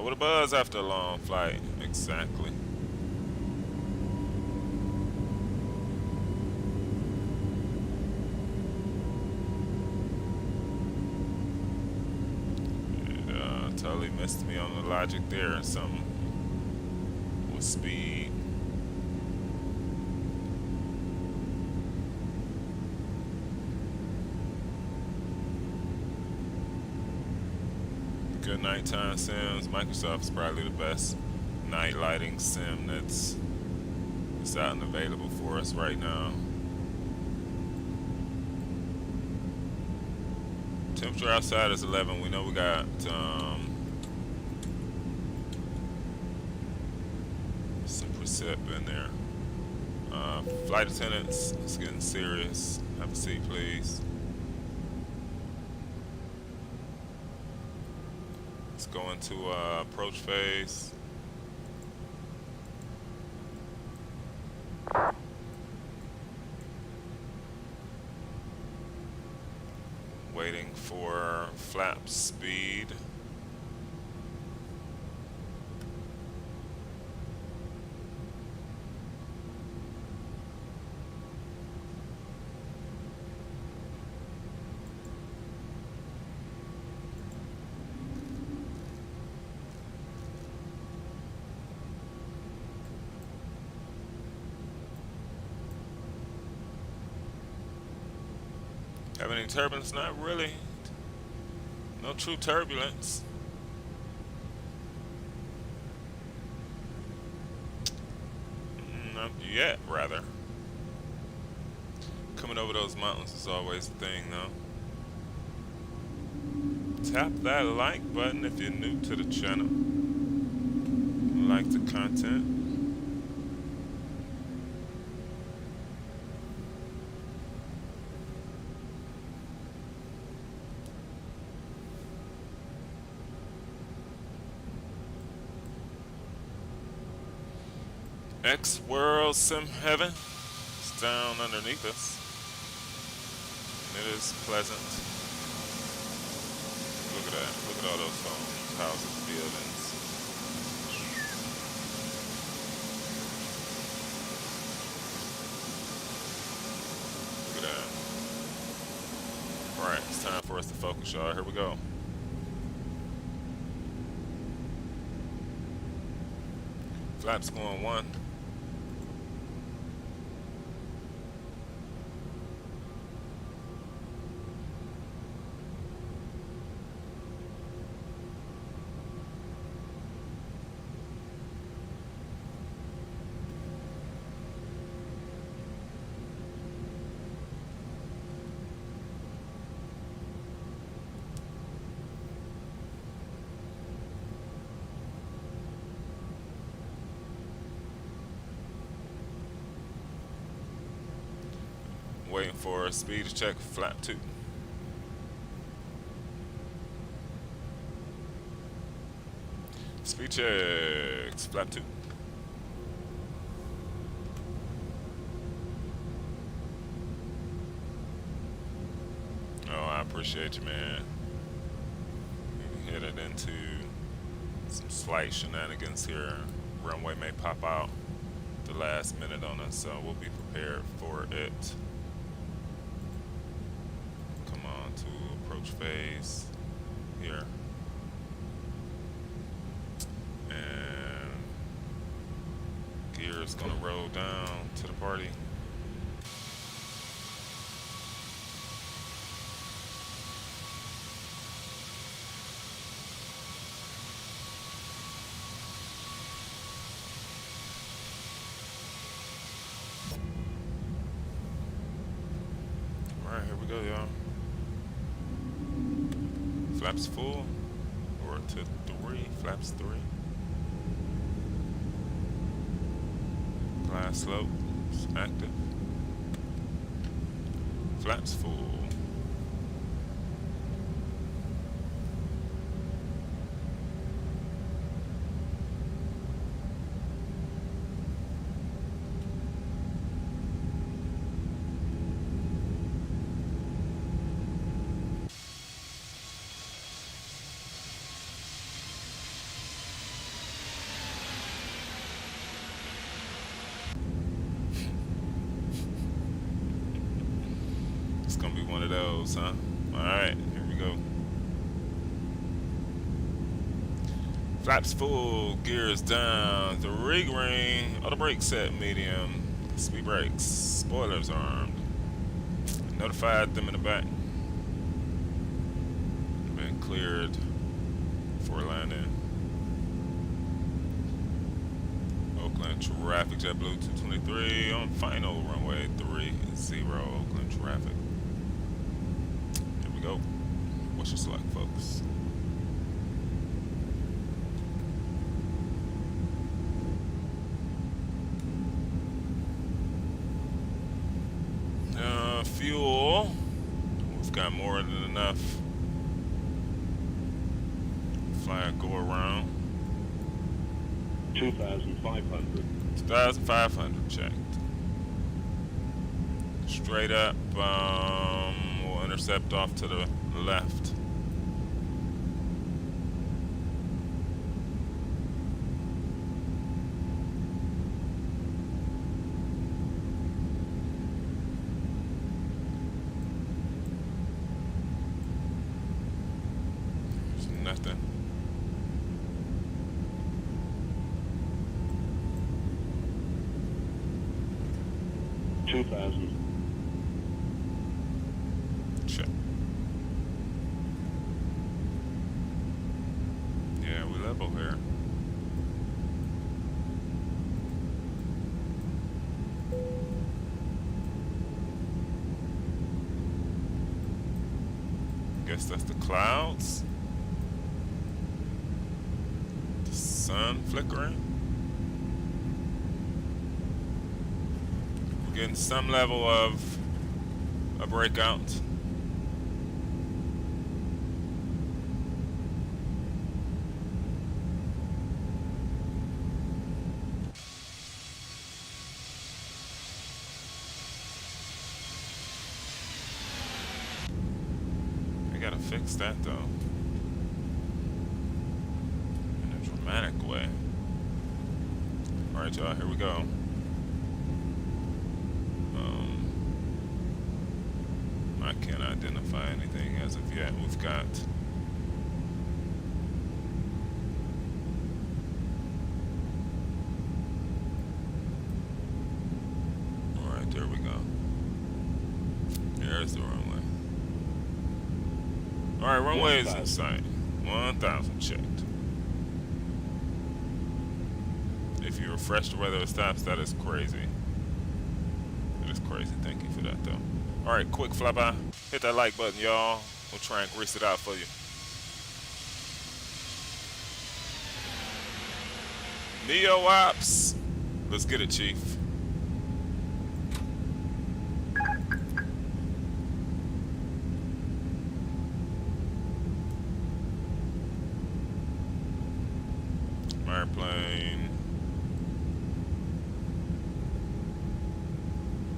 What a buzz after a long flight. Exactly. It totally missed me on the logic there or something. With speed. Good nighttime sims. Microsoft's probably the best night lighting sim that's out and available for us right now. Temperature outside is 11. We know we got some precip in there. Flight attendants, it's getting serious. Have a seat, please. Let's go into approach phase. Waiting for flap speed. Have any turbulence? Not really. No true turbulence. Not yet, rather. Coming over those mountains is always a thing, though. Tap that like button if you're new to the channel. Like the content. X World Sim Heaven is down underneath us. And it is pleasant. Look at that. Look at all those homes, houses, buildings. Look at that. Alright, it's time for us to focus, y'all. Here we go. Flaps going 1. Waiting for a speed to check flap 2. Speed checks, flap 2. Oh, I appreciate you, man. We headed into some slight shenanigans here. Runway may pop out the last minute on us, so we'll be prepared for it. To approach phase here, and gear is gonna roll down to the party. All right, here we go, y'all. Flaps full, or to 3, flaps 3. Glide slope is active. Flaps full. It's gonna be one of those, huh? Alright, here we go. Flaps full, gears down, the rig ring, auto brake set medium, speed brakes, spoilers armed. Notified them in the back. Been cleared for landing. Oakland traffic, JetBlue 223 on final runway 30, Oakland traffic. Here we go. What's your select, folks? Fuel. We've got more than enough. Flag go around. 2,500. 2,500 checked. Straight up, we'll intercept off to the left. There's nothing. Check. Yeah, we level here. Guess that's the clouds. sun flickering. We're getting some level of a breakout. I gotta fix that though. In a dramatic way. Alright, y'all, here we go. I can't identify anything as of yet. We've got alright, there we go. There's the runway. Alright, runway is in sight. 1,000 checked. If you refresh the weather stops, that is crazy. That is crazy. Thank you for that, though. Alright, quick flyby. Hit that like button, y'all. We'll try and grease it out for you. Neo Ops. Let's get it, Chief. Airplane.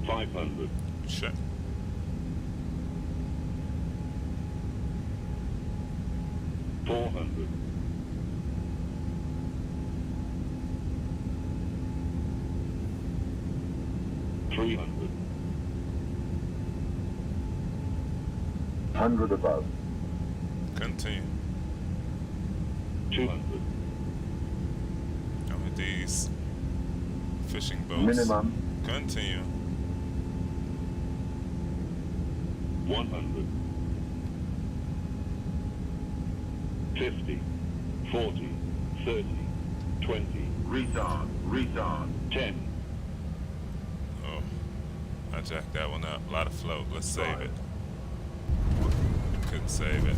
500. Check. 400. 300. 100 above. Continue. 200. Now with these fishing boats. Minimum. Continue. 100. 50. 40. 30. 20. Retard. Retard. 10. Oh, I jacked that one up. A lot of float. Let's save it. Couldn't save it.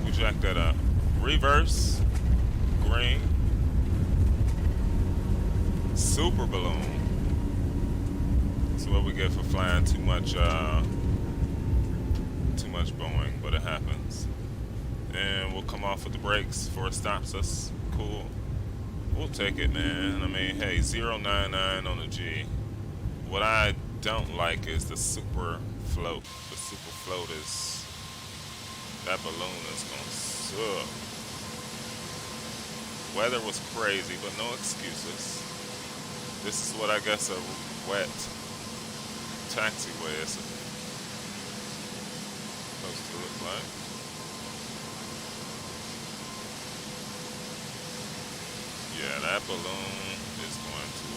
We jacked that up. Reverse. Green. Super balloon. That's what we get for flying too much Boeing, but it happens. And we'll come off with the brakes before it stops us. Cool. We'll take it, man. I mean, hey, 099 on the G. What I don't like is the super float. The super float is... that balloon is gonna suck. Weather was crazy, but no excuses. This is what I guess a wet taxiway is supposed to look like. Yeah, that balloon is going to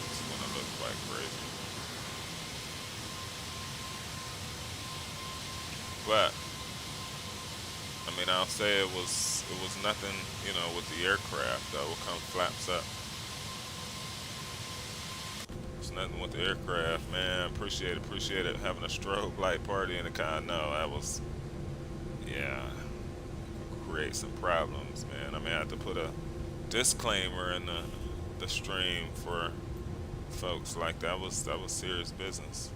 it's gonna look like crazy. But I mean, I'll say it was nothing, you know, with the aircraft though. It comes flaps up. It's nothing with the aircraft, man. Appreciate it. Having a strobe light party in the car. No, that was, yeah, create some problems, man. I mean, I have to put a disclaimer in the stream for folks. Like that was serious business.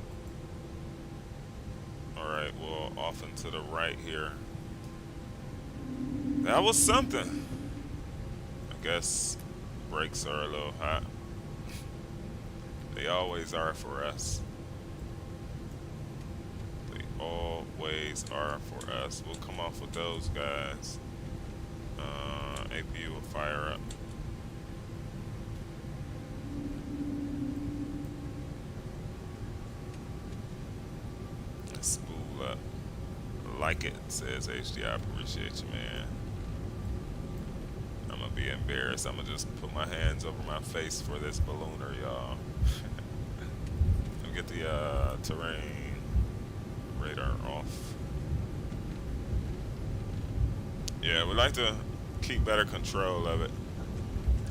All right, well, off and to the right here. That was something. I guess brakes are a little hot. They always are for us. They always are for us. We'll come off with those guys. APU will fire up. Let's spool up. Like it, says HD. I appreciate you, man. I'm gonna be embarrassed. I'm gonna just put my hands over my face for this ballooner, y'all. Let me get the terrain radar off. Yeah, we like to keep better control of it.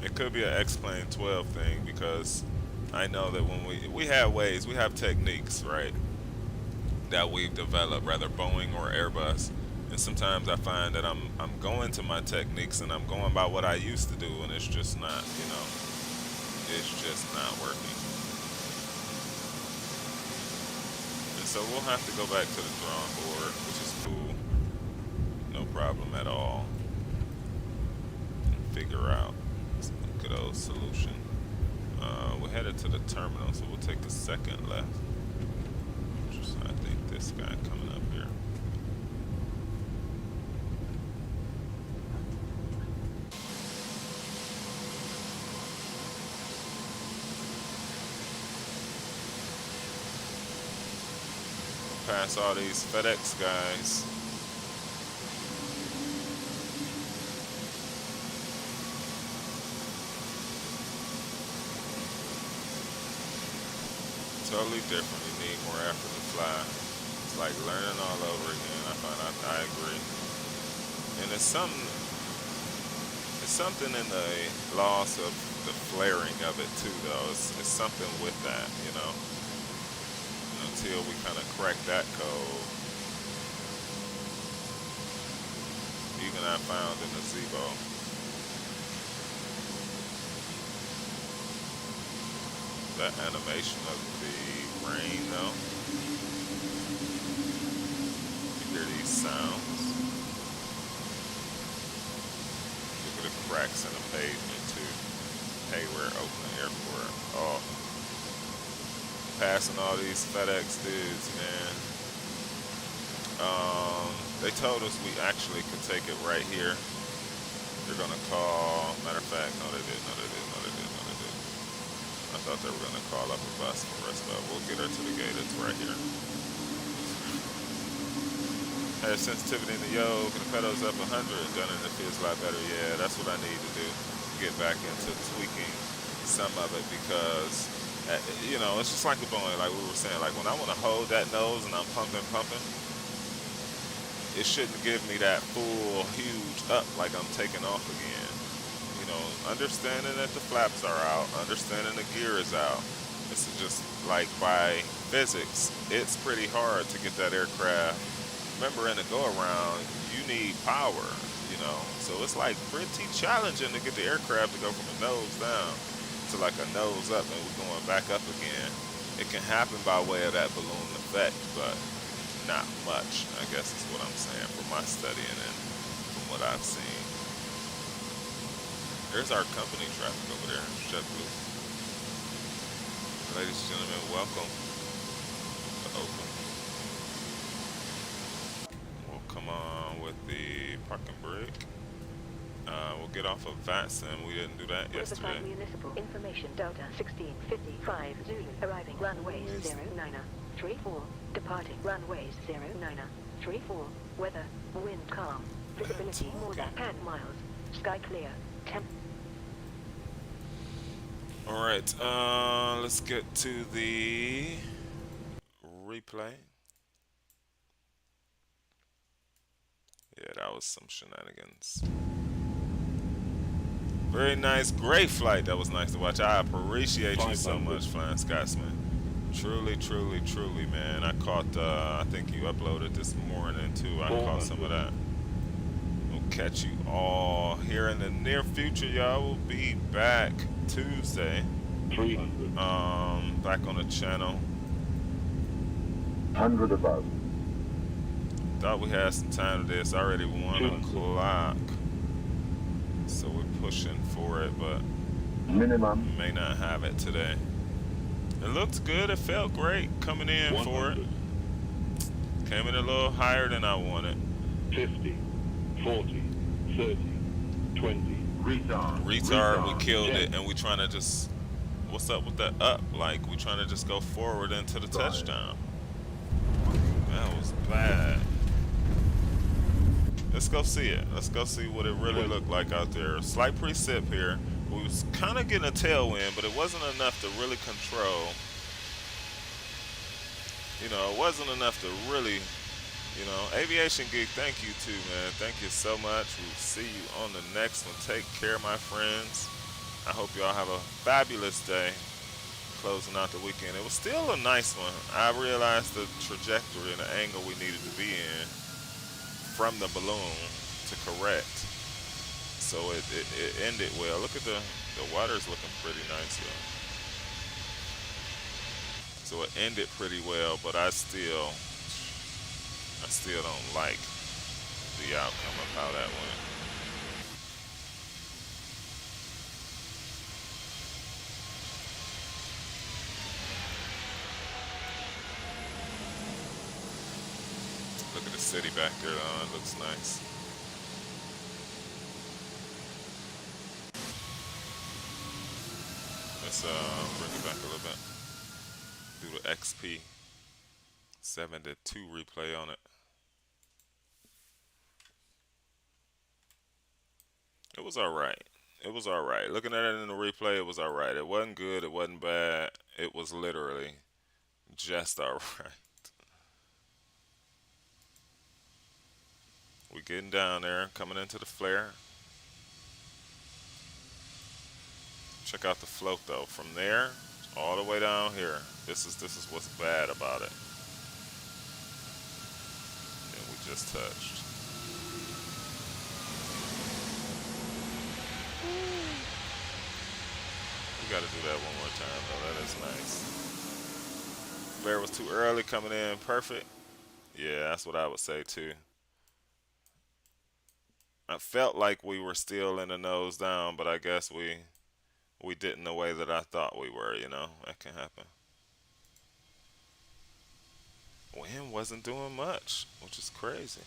It could be an X-Plane 12 thing because I know that when we have ways, we have techniques, right, that we've developed, whether Boeing or Airbus, And sometimes I find that I'm going to my techniques and I'm going by what I used to do, and it's just not, it's just not working. And so we'll have to go back to the drawing board, which is cool, no problem at all, and figure out a good old solution. We're headed to the terminal, so we'll take the second left. I think this guy coming up here. Pass all these FedEx guys. Totally different. You need more effort to fly. It's like learning all over again. I agree. And it's something in the loss of the flaring of it too, though. It's something with that, until we kind of crack that code. Even I found in the Zebo. That animation of the rain, though. You hear these sounds. Look at the cracks in the pavement too. Hayward, Oakland Airport. Oh. Passing all these FedEx dudes, man. They told us we actually could take it right here. They're gonna call, matter of fact, no they didn't. I thought they were gonna call up a bus for us, but we'll get her to the gate. It's right here. Had sensitivity in the yoke and the pedals up 100, gunning it feels a lot better. Yeah, that's what I need to do. Get back into tweaking some of it because, it's just like the Boeing, like we were saying, like when I want to hold that nose and I'm pumping, it shouldn't give me that full, huge up like I'm taking off again. Understanding that the flaps are out, understanding the gear is out. It's just like by physics, it's pretty hard to get that aircraft. Remember, in the go-around, you need power, So it's like pretty challenging to get the aircraft to go from a nose down to like a nose up and we're going back up again. It can happen by way of that balloon effect, but not much, I guess is what I'm saying from my studying and from what I've seen. There's our company traffic over there, JetBlue. Ladies and gentlemen, welcome to Oakland. We'll come on with the parking brake. We'll get off of Vatson. We didn't do that yesterday. Riverside Municipal Information Delta 1655 Zulu arriving runways 0934 departing runways 0934 weather wind calm visibility more than 10 miles sky clear temp. All right, let's get to the replay. Yeah, that was some shenanigans. Very nice, great flight. That was nice to watch. I appreciate you so much, Flying Scotsman. Truly, truly, truly, man. I caught, I think you uploaded this morning too. I caught some of that. We'll catch you all here in the near future, y'all. We'll be back Tuesday. 300. Back on the channel. 100 above. Thought we had some time today. It's already 1 o'clock. So we're pushing for it, but Minimum. may not have it today. It looked good. It felt great coming in 100. for it. Came in a little higher than I wanted. 50, 40, 30, 20. Retard, we killed it, and we trying to just, what's up with that up? Like, we trying to just go forward into the touchdown. That was bad. Let's go see it. Let's go see what it really looked like out there. Slight precip here. We was kind of getting a tailwind, but it wasn't enough to really control. It wasn't enough to really, Aviation Geek, thank you too, man. Thank you so much. We'll see you on the next one. Take care, my friends. I hope y'all have a fabulous day closing out the weekend. It was still a nice one. I realized the trajectory and the angle we needed to be in from the balloon to correct. So it ended well. Look at the water's looking pretty nice, y'all. So it ended pretty well, but I still don't like the outcome of how that went. Look at the city back there, though. It looks nice. Let's bring it back a little bit. Do the XP 7-2 replay on it. It was alright. It was alright. Looking at it in the replay, it was alright. It wasn't good. It wasn't bad. It was literally just alright. We getting down there, coming into the flare. Check out the float though. From there all the way down here. This is what's bad about it. And we just touched. We gotta do that one more time though. That is nice. Flare was too early coming in. Perfect. Yeah, that's what I would say too. I felt like we were still in the nose down, but I guess we didn't the way that I thought we were, you know. That can happen. Wind wasn't doing much, which is crazy.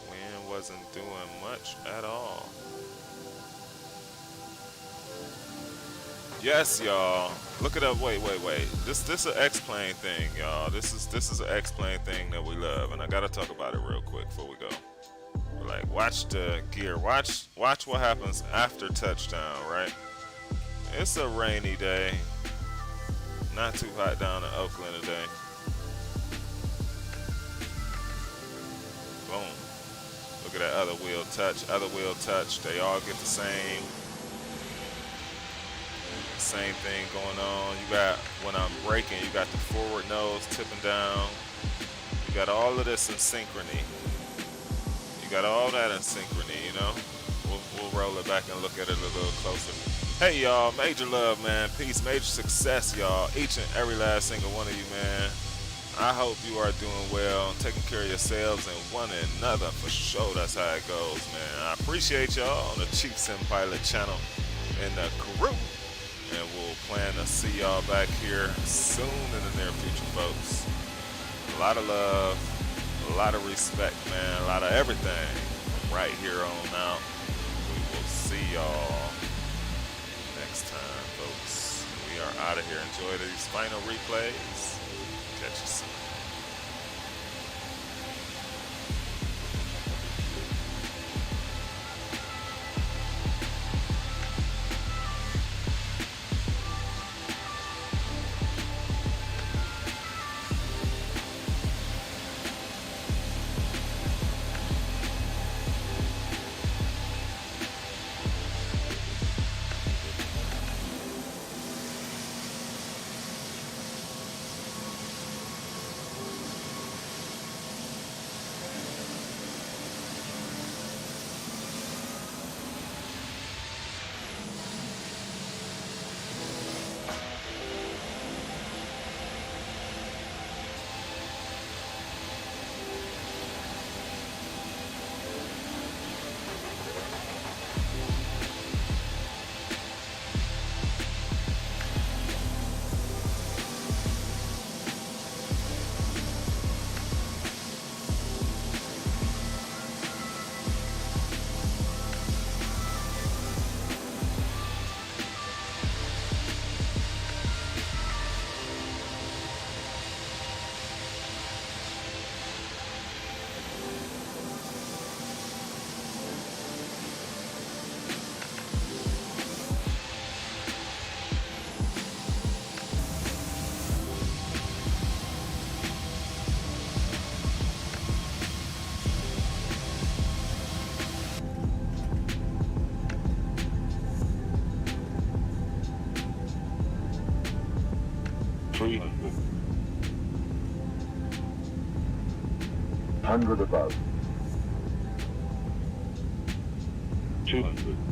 Wind wasn't doing much at all. Yes, y'all. Look it up. Wait. This is an X-plane thing, y'all. This is an X-plane thing that we love, and I gotta talk about it real quick before we go. Like, watch the gear. Watch what happens after touchdown, right? It's a rainy day. Not too hot down in Oakland today. Boom. Look at that other wheel touch. Other wheel touch. They all get the same thing going on. You got, when I'm braking, you got the forward nose tipping down. You got all of this in synchrony. You got all that in synchrony, you know? We'll roll it back and look at it a little closer. Hey, y'all. Major love, man. Peace. Major success, y'all. Each and every last single one of you, man. I hope you are doing well, taking care of yourselves and one another. For sure, that's how it goes, man. I appreciate y'all on the Chief Sim Pilot channel and the crew. And we'll plan to see y'all back here soon in the near future, folks. A lot of love, a lot of respect, man, a lot of everything from right here on out. We will see y'all next time, folks. We are out of here. Enjoy these final replays. Catch you soon. 100 above. 200.